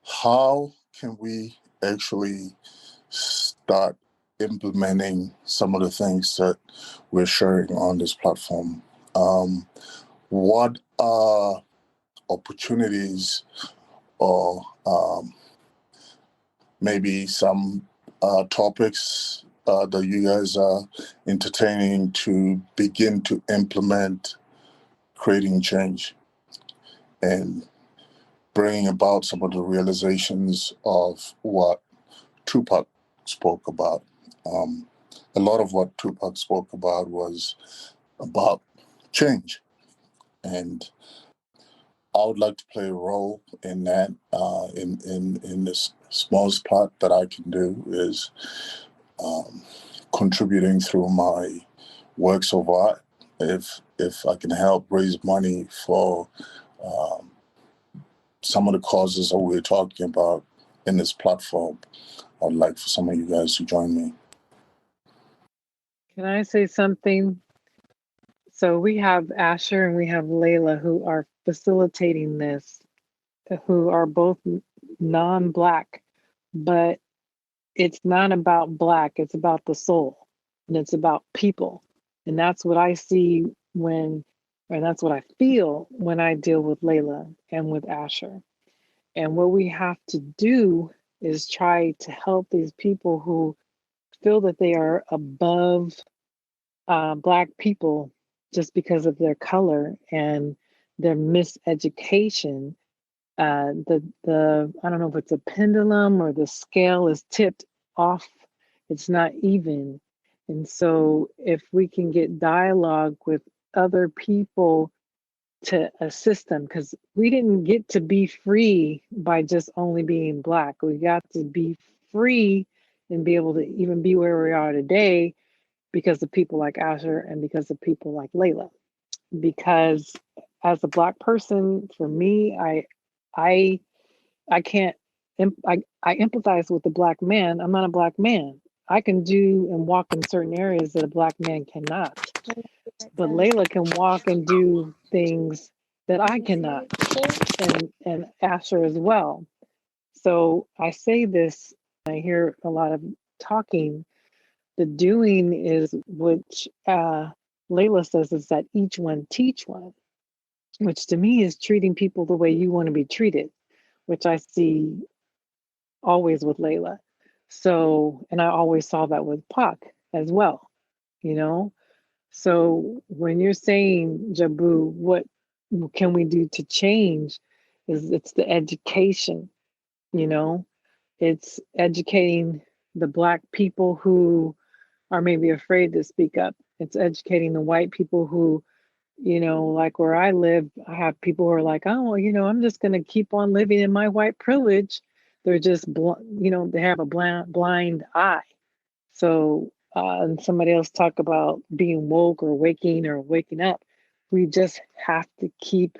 how can we actually start implementing some of the things that we're sharing on this platform. What are opportunities or maybe some topics that you guys are entertaining to begin to implement creating change and bringing about some of the realizations of what Tupac spoke about? A lot of what Tupac spoke about was about change, and I would like to play a role in that. In this smallest part that I can do is contributing through my works of art. If I can help raise money for some of the causes that we're talking about in this platform, I'd like for some of you guys to join me. Can I say something? So we have Asher and we have Leila who are facilitating this, who are both non-Black, but it's not about Black, it's about the soul and it's about people. And that's what I see that's what I feel when I deal with Leila and with Asher. And what we have to do is try to help these people who feel that they are above Black people just because of their color and their miseducation. The I don't know if it's a pendulum or the scale is tipped off. It's not even. And so if we can get dialogue with other people to assist them, because we didn't get to be free by just only being Black. We got to be free and be able to even be where we are today because of people like Asher and because of people like Leila. Because as a Black person, for me, I can't, I empathize with the Black man. I'm not a Black man. I can do and walk in certain areas that a Black man cannot. But Leila can walk and do things that I cannot, and Asher as well. So I say this, I hear a lot of talking. The doing is, which Leila says, is that each one teach one, which to me is treating people the way you want to be treated, which I see always with Leila. So, and I always saw that with Pac as well, you know? So when you're saying, Jabu, what can we do to change? It's the education, you know? It's educating the Black people who are maybe afraid to speak up. It's educating the white people who, you know, like where I live, I have people who are like, oh, you know, I'm just going to keep on living in my white privilege. They're just, you know, they have a blind eye. So, and somebody else talk about being woke or waking up. We just have to keep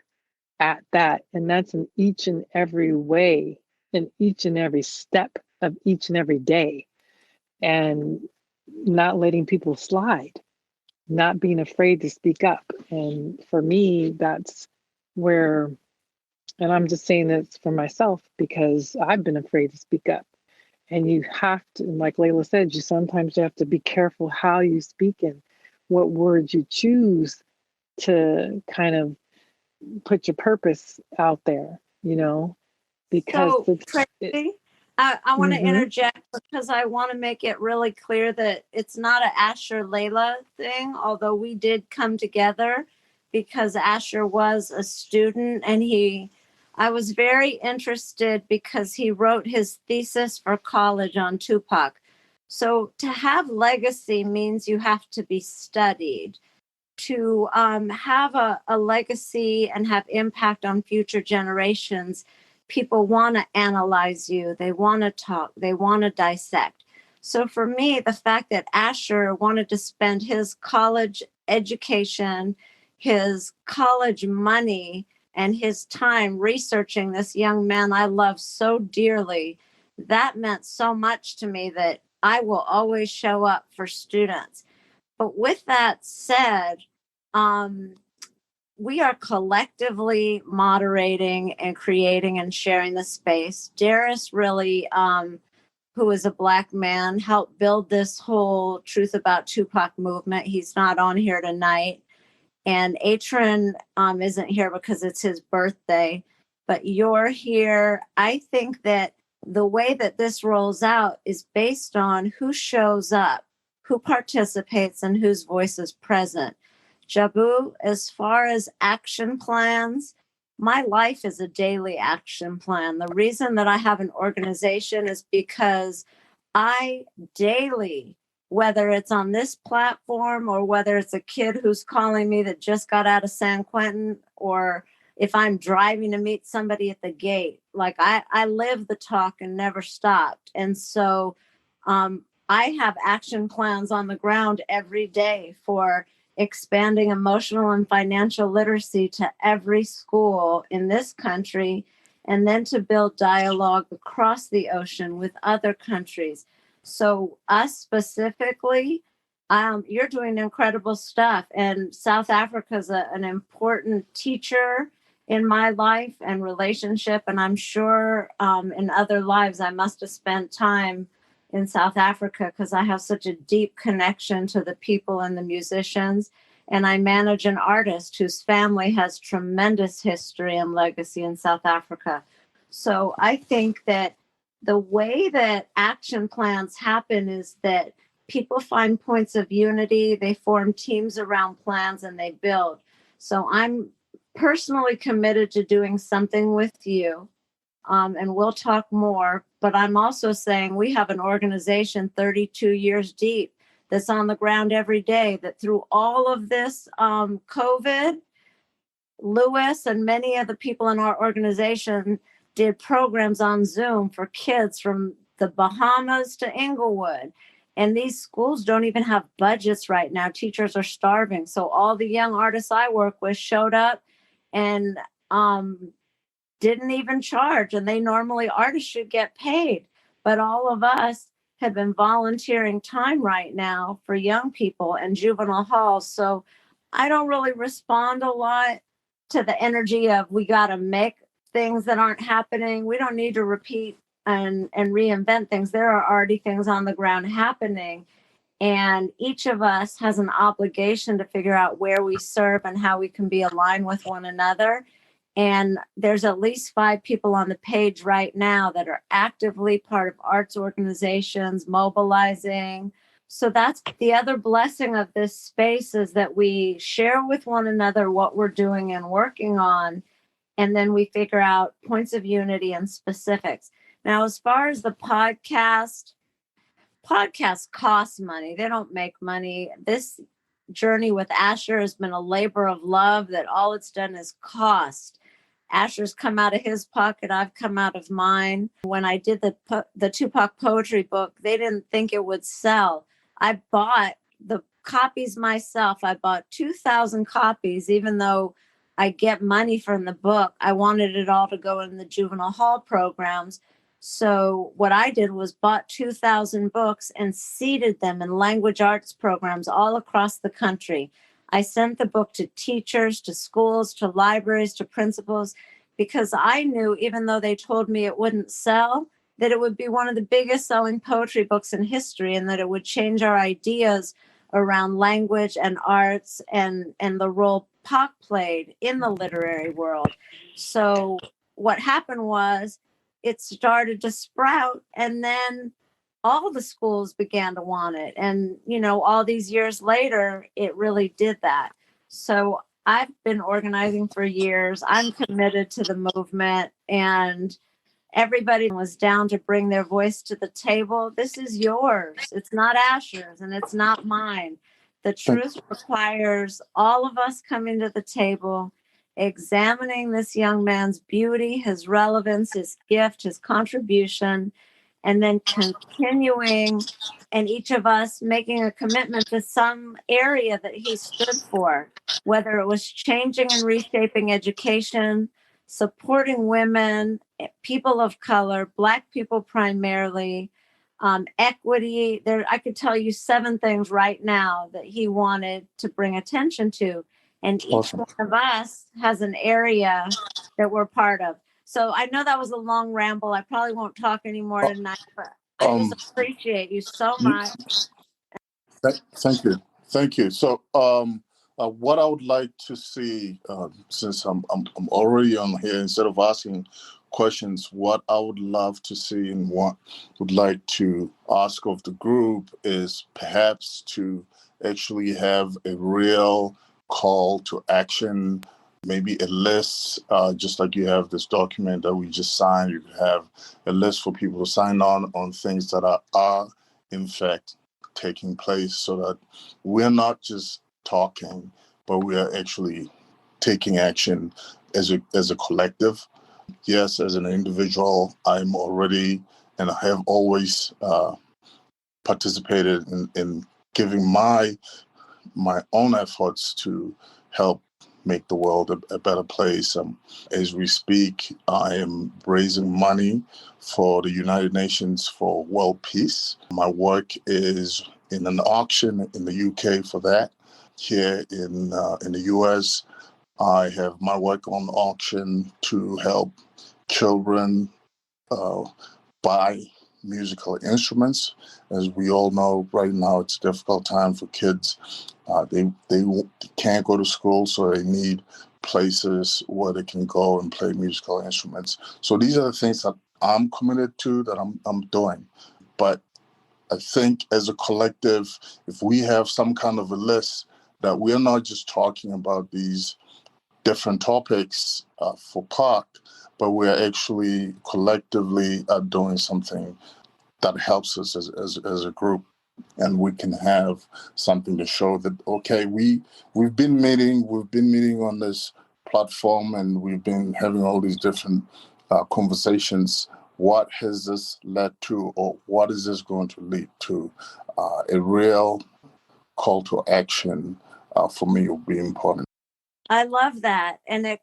at that. And that's in each and every way, in each and every step of each and every day. And not letting people slide, not being afraid to speak up. And for me, that's where, and I'm just saying this for myself because I've been afraid to speak up. And you have to, like Leila said, you sometimes have to be careful how you speak and what words you choose to kind of put your purpose out there, you know, because So, Tracy, I want to interject because I want to make it really clear that it's not an Asher Leila thing, although we did come together because Asher was a student and I was very interested because he wrote his thesis for college on Tupac. So to have legacy means you have to be studied. To have a legacy and have impact on future generations, people want to analyze you. They want to talk. They want to dissect. So for me, the fact that Asher wanted to spend his college education, his college money, and his time researching this young man I love so dearly, that meant so much to me that I will always show up for students. But with that said, we are collectively moderating and creating and sharing the space. Darius really, who is a Black man, helped build this whole Truth About Tupac movement. He's not on here tonight. And Atron isn't here because it's his birthday, but you're here. I think that the way that this rolls out is based on who shows up, who participates, and whose voice is present. Jabu, as far as action plans, my life is a daily action plan. The reason that I have an organization is because I daily, whether it's on this platform or whether it's a kid who's calling me that just got out of San Quentin, or if I'm driving to meet somebody at the gate, like I live the talk and never stopped. And so I have action plans on the ground every day for expanding emotional and financial literacy to every school in this country, and then to build dialogue across the ocean with other countries. So us specifically, you're doing incredible stuff. And South Africa is an important teacher in my life and relationship. And I'm sure in other lives, I must have spent time in South Africa because I have such a deep connection to the people and the musicians. And I manage an artist whose family has tremendous history and legacy in South Africa. So I think that the way that action plans happen is that people find points of unity, they form teams around plans, and they build. So I'm personally committed to doing something with you. And we'll talk more, but I'm also saying we have an organization 32 years deep that's on the ground every day, that through all of this COVID, Lewis and many of the people in our organization did programs on Zoom for kids from the Bahamas to Inglewood. And these schools don't even have budgets right now. Teachers are starving. So all the young artists I work with showed up and didn't even charge. And normally artists should get paid. But all of us have been volunteering time right now for young people and juvenile halls. So I don't really respond a lot to the energy of we got to make things that aren't happening. We don't need to repeat and reinvent things. There are already things on the ground happening. And each of us has an obligation to figure out where we serve and how we can be aligned with one another. And there's at least 5 people on the page right now that are actively part of arts organizations, mobilizing. So that's the other blessing of this space, is that we share with one another what we're doing and working on. And then we figure out points of unity and specifics. Now, as far as the podcasts cost money. They don't make money. This journey with Asher has been a labor of love that all it's done is cost. Asher's come out of his pocket. I've come out of mine. When I did the Tupac poetry book, they didn't think it would sell. I bought the copies myself. I bought 2,000 copies, even though I get money from the book. I wanted it all to go in the juvenile hall programs. So what I did was bought 2,000 books and seeded them in language arts programs all across the country. I sent the book to teachers, to schools, to libraries, to principals, because I knew, even though they told me it wouldn't sell, that it would be one of the biggest selling poetry books in history, and that it would change our ideas around language and arts and the role Pac played in the literary world. So what happened was it started to sprout, and then all the schools began to want it. And, all these years later, it really did that. So I've been organizing for years. I'm committed to the movement, and everybody was down to bring their voice to the table. This is yours. It's not Asher's, and it's not mine. The truth requires all of us coming to the table, examining this young man's beauty, his relevance, his gift, his contribution, and then continuing, and each of us making a commitment to some area that he stood for, whether it was changing and reshaping education, supporting women, people of color, Black people primarily, equity. I could tell you 7 things right now that he wanted to bring attention to. And each one of us has an area that we're part of. So I know that was a long ramble. I probably won't talk anymore tonight, but I just appreciate you so much. Thank you. So, what I would like to see, since I'm already on here, instead of asking questions, what I would love to see and what would like to ask of the group is perhaps to actually have a real call to action. Maybe a list, just like you have this document that we just signed. You could have a list for people to sign on things that are in fact taking place, so that we're not just talking, but we are actually taking action as a collective. Yes, as an individual, I'm already and I have always participated in giving my own efforts to help make the world a better place. As we speak, I am raising money for the United Nations for world peace. My work is in an auction in the UK for that. Here in the US, I have my work on auction to help children buy musical instruments. As we all know, right now it's a difficult time for kids. They can't go to school, so they need places where they can go and play musical instruments. So these are the things that I'm committed to, that I'm doing. But I think as a collective, if we have some kind of a list, that we're not just talking about these different topics for Pac, but we're actually collectively doing something that helps us as a group, and we can have something to show that, okay, we've been meeting on this platform, and we've been having all these different conversations, what has this led to, or what is this going to lead to? A real call to action for me will be important. I love that. And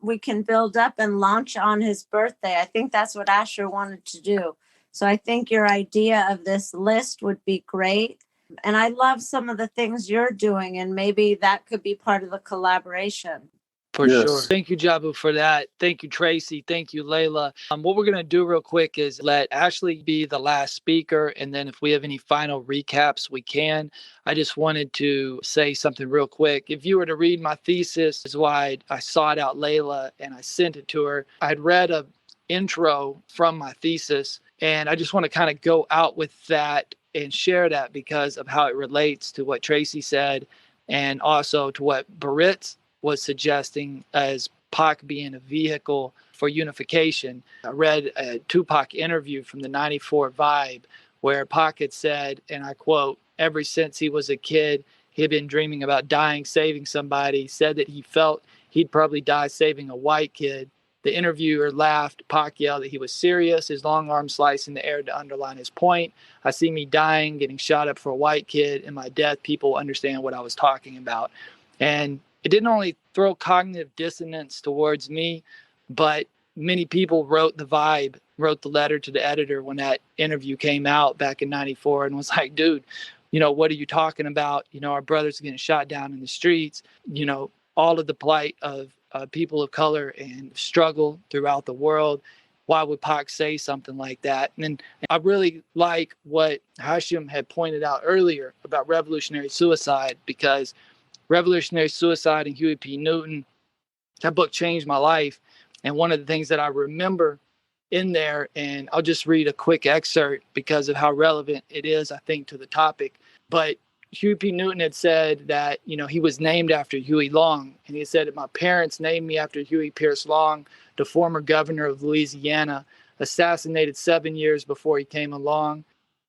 we can build up and launch on his birthday. I think that's what Asher wanted to do. So I think your idea of this list would be great. And I love some of the things you're doing, and maybe that could be part of the collaboration. For sure. Thank you, Jabu, for that. Thank you, Tracy. Thank you, Leila. What we're going to do real quick is let Ashley be the last speaker. And then if we have any final recaps, we can. I just wanted to say something real quick. If you were to read my thesis, is why I sought out Leila and I sent it to her. I'd read a intro from my thesis, and I just want to kind of go out with that and share that because of how it relates to what Tracy said and also to what Barritz was suggesting as Pac being a vehicle for unification. I read a Tupac interview from the 94 Vibe where Pac had said, and I quote, "Ever since he was a kid, he had been dreaming about dying, saving somebody. Said that he felt he'd probably die saving a white kid." The interviewer laughed. Pac yelled that he was serious, his long arm slicing the air to underline his point. "I see me dying, getting shot up for a white kid. In my death, people will understand what I was talking about." And it didn't only throw cognitive dissonance towards me, but many people wrote the letter to the editor when that interview came out back in 94 and was like, "Dude, what are you talking about? Our brothers are getting shot down in the streets, all of the plight of people of color and struggle throughout the world. Why would Pac say something like that?" And I really like what Hashim had pointed out earlier about revolutionary suicide, because Revolutionary Suicide and Huey P. Newton, that book changed my life. And one of the things that I remember in there, and I'll just read a quick excerpt because of how relevant it is, I think, to the topic. But Huey P. Newton had said that, he was named after Huey Long. And he said that my parents named me after Huey Pierce Long, the former governor of Louisiana, assassinated 7 years before he came along.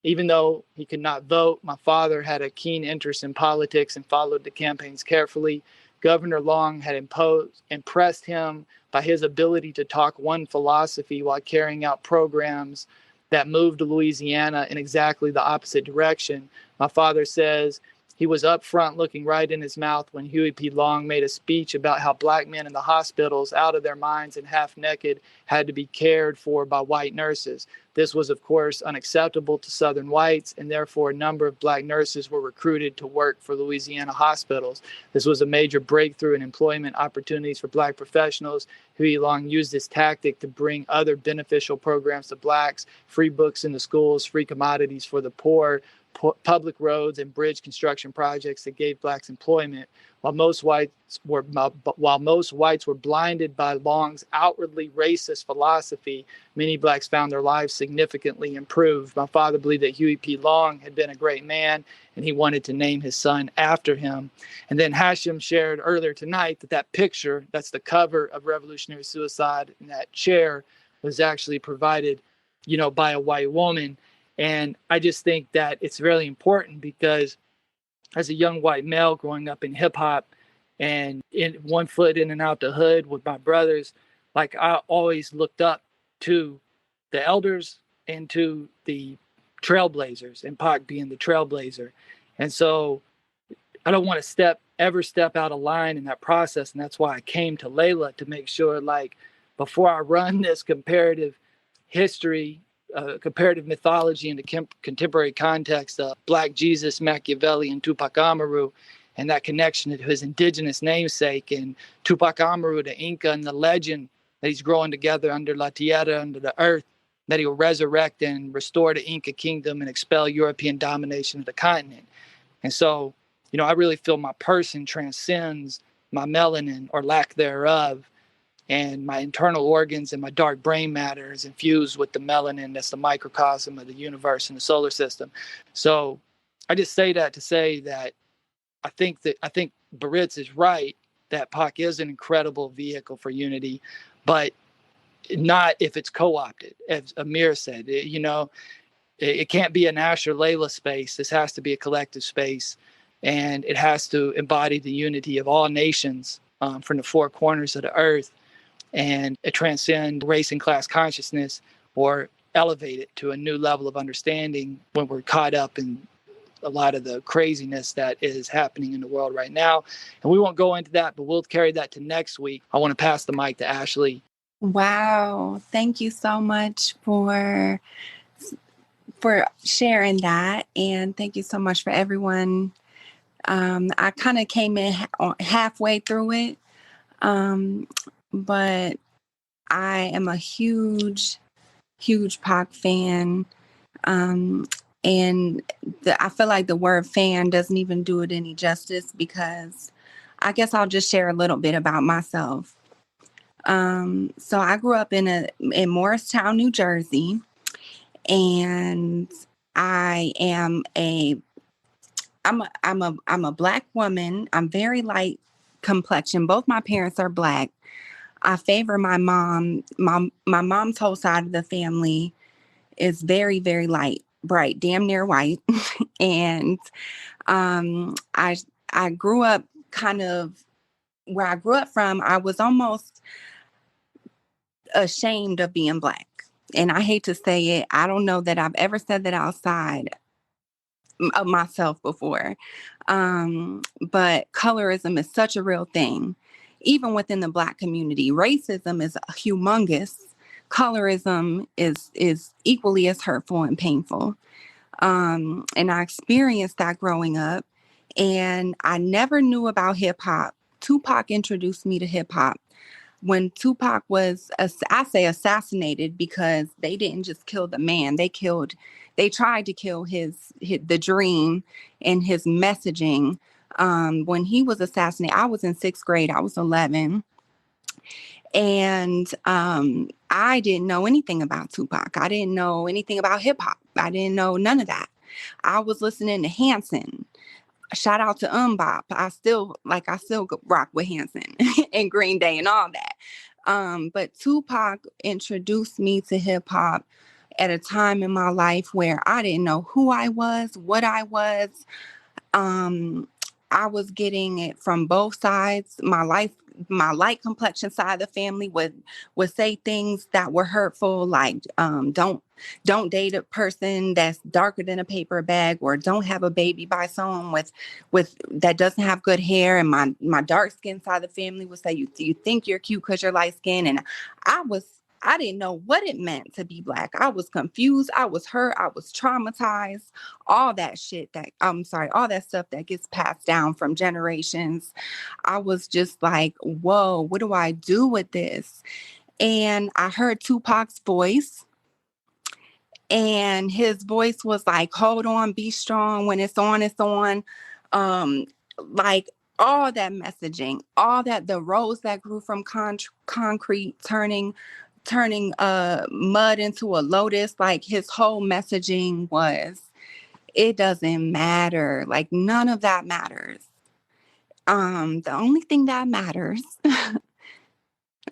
Even though he could not vote, my father had a keen interest in politics and followed the campaigns carefully. Governor Long had impressed him by his ability to talk one philosophy while carrying out programs that moved Louisiana in exactly the opposite direction. My father says he was up front looking right in his mouth when Huey P. Long made a speech about how black men in the hospitals, out of their minds and half naked, had to be cared for by white nurses. This was, of course, unacceptable to Southern whites, and therefore a number of black nurses were recruited to work for Louisiana hospitals. This was a major breakthrough in employment opportunities for black professionals. Huey Long used this tactic to bring other beneficial programs to blacks: free books in the schools, free commodities for the poor, public roads and bridge construction projects that gave blacks employment. While most whites were blinded by Long's outwardly racist philosophy, many blacks found their lives significantly improved. My father believed that Huey P. Long had been a great man, and he wanted to name his son after him. And then Hashim shared earlier tonight that picture, that's the cover of Revolutionary Suicide, and that chair was actually provided, by a white woman. And I just think that it's really important because as a young white male growing up in hip hop and in one foot in and out the hood with my brothers, like I always looked up to the elders and to the trailblazers, and Pac being the trailblazer. And so I don't want to ever step out of line in that process. And that's why I came to Leila, to make sure, like, before I run this comparative history, comparative mythology in the contemporary context of Black Jesus, Machiavelli, and Tupac Amaru, and that connection to his indigenous namesake, and Tupac Amaru, the Inca, and the legend that he's growing together under La Tierra, under the earth, that he will resurrect and restore the Inca kingdom and expel European domination of the continent. And so, I really feel my person transcends my melanin or lack thereof, and my internal organs and my dark brain matter is infused with the melanin that's the microcosm of the universe and the solar system. So I just say that to say that I think Barritz is right, that Pac is an incredible vehicle for unity, but not if it's co-opted. As Amir said, it can't be an Asher Leila space. This has to be a collective space, and it has to embody the unity of all nations from the four corners of the earth. And it transcends race and class consciousness or elevate it to a new level of understanding when we're caught up in a lot of the craziness that is happening in the world right now. And we won't go into that, but we'll carry that to next week. I want to pass the mic to Ashley. Wow. Thank you so much for sharing that. And thank you so much for everyone. I kind of came in halfway through it. But I am a huge Pac fan. And I feel like the word fan doesn't even do it any justice, because I guess I'll just share a little bit about myself. So I grew up in Morristown, New Jersey, and I'm a Black woman. I'm very light complexion. Both my parents are Black. I favor my mom. My mom's whole side of the family is very, very light, bright, damn near white. And I grew up kind of where I grew up from. I was almost ashamed of being Black. And I hate to say it. I don't know that I've ever said that outside of myself before. But colorism is such a real thing. Even within the Black community, racism is humongous. Colorism is equally as hurtful and painful. And I experienced that growing up, and I never knew about hip hop. Tupac introduced me to hip hop. When Tupac was, I say assassinated, because they didn't just kill the man, they tried to kill the dream and his messaging. When he was assassinated, I was in 6th grade, I was 11. And I didn't know anything about Tupac. I didn't know anything about hip hop. I didn't know none of that. I was listening to Hanson. Shout out to Bop. I still rock with Hanson and Green Day and all that. But Tupac introduced me to hip hop at a time in my life where I didn't know who I was, what I was. I was getting it from both sides. My light complexion side of the family would say things that were hurtful, like don't date a person that's darker than a paper bag, or don't have a baby by someone with that doesn't have good hair. And my dark skin side of the family would say, you think you're cute because you're light skinned. And I didn't know what it meant to be Black. I was confused. I was hurt. I was traumatized. All that stuff that gets passed down from generations. I was just like, whoa, what do I do with this? And I heard Tupac's voice. And his voice was like, hold on, be strong. When it's on, it's on. Like all that messaging, all that, the rose that grew from concrete, turning mud into a lotus. Like his whole messaging was, it doesn't matter. Like none of that matters. The only thing that matters,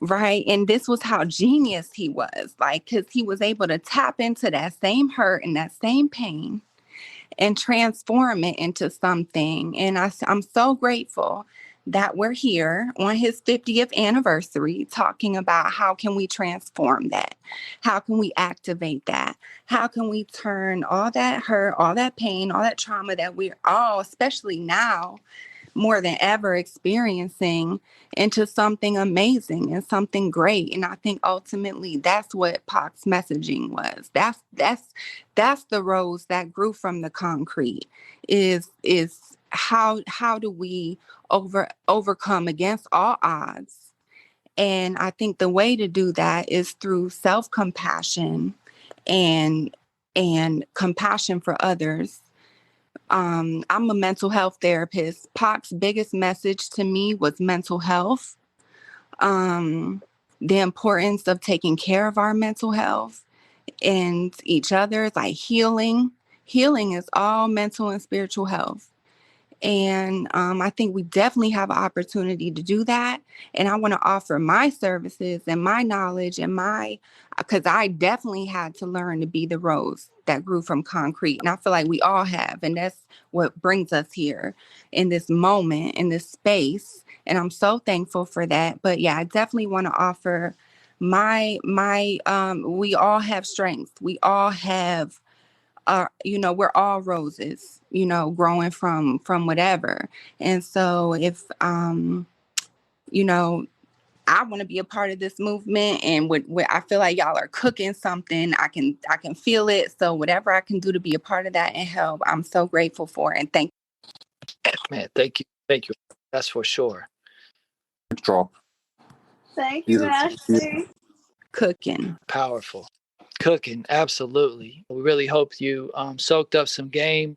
right? And this was how genius he was, like, because he was able to tap into that same hurt and that same pain and transform it into something. And I'm so grateful that we're here on his 50th anniversary talking about how can we transform that? How can we activate that? How can we turn all that hurt, all that pain, all that trauma that we're all, especially now, more than ever experiencing, into something amazing and something great. And I think ultimately that's what Pac's messaging was. That's the rose that grew from the concrete, is how do we overcome against all odds. And I think the way to do that is through self-compassion and compassion for others. I'm a mental health therapist. Pac's biggest message to me was mental health, the importance of taking care of our mental health and each other, like healing. Healing is all mental and spiritual health. And I think we definitely have an opportunity to do that. And I want to offer my services and my knowledge and because I definitely had to learn to be the rose that grew from concrete. And I feel like we all have. And that's what brings us here in this moment, in this space. And I'm so thankful for that. But yeah, I definitely want to offer we all have strengths. We all have, we're all roses, growing from whatever. And so if, I want to be a part of this movement, and I feel like y'all are cooking something. I can feel it. So whatever I can do to be a part of that and help, I'm so grateful for it. And thank you. Man, thank you. That's for sure. Drop. Thank you, Ashley. Cooking. Powerful. Cooking, absolutely. We really hope you soaked up some game.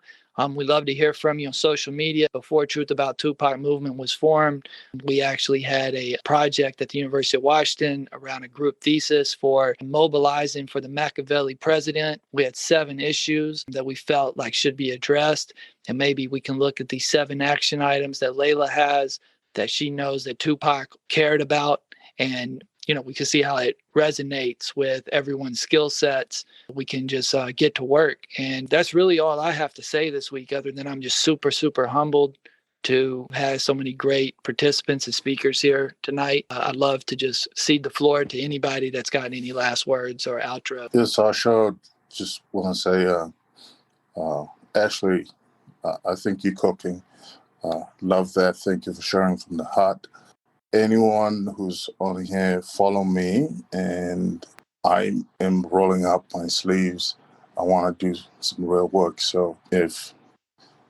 We love to hear from you on social media. Before Truth About Tupac movement was formed, we actually had a project at the University of Washington around a group thesis for mobilizing for the Machiavelli president. We had 7 issues that we felt like should be addressed. And maybe we can look at these 7 action items that Leila has that she knows that Tupac cared about. And we can see how it resonates with everyone's skill sets. We can just get to work. And that's really all I have to say this week, other than I'm just super, super humbled to have so many great participants and speakers here tonight. I'd love to just cede the floor to anybody that's got any last words or outro. Yes, I sure just want to say, Ashley, I think you're cooking. Love that. Thank you for sharing from the heart. Anyone who's on here, follow me, and I am rolling up my sleeves. I want to do some real work. So if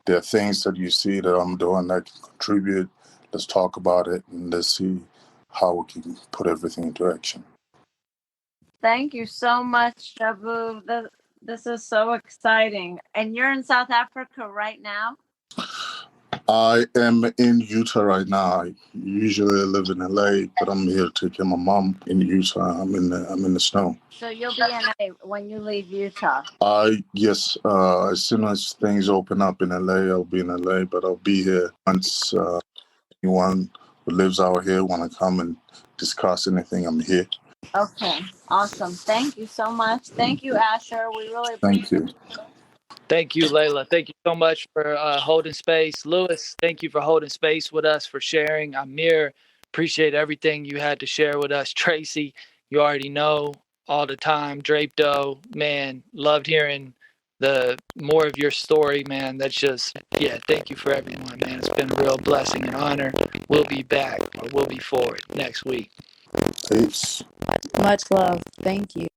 there are things that you see that I'm doing that can contribute, let's talk about it and let's see how we can put everything into action. Thank you so much, Jabu. This is so exciting. And you're in South Africa right now? I am in Utah right now. I usually live in LA, but I'm here to take care of my mom in Utah. I'm in the snow. So you'll be in LA when you leave Utah? Yes. As soon as things open up in LA, I'll be in LA, but I'll be here once anyone who lives out here want to come and discuss anything. I'm here. Okay. Awesome. Thank you so much. Thank you, Asher. We really appreciate Thank you. Thank you, Leila. Thank you so much for holding space. Lewis, thank you for holding space with us, for sharing. Amir, appreciate everything you had to share with us. Tracy, you already know all the time. Draped-O, man, loved hearing the more of your story, man. That's just, thank you for everyone, man. It's been a real blessing and honor. We'll be back. We'll be forward next week. Peace. Much love. Thank you.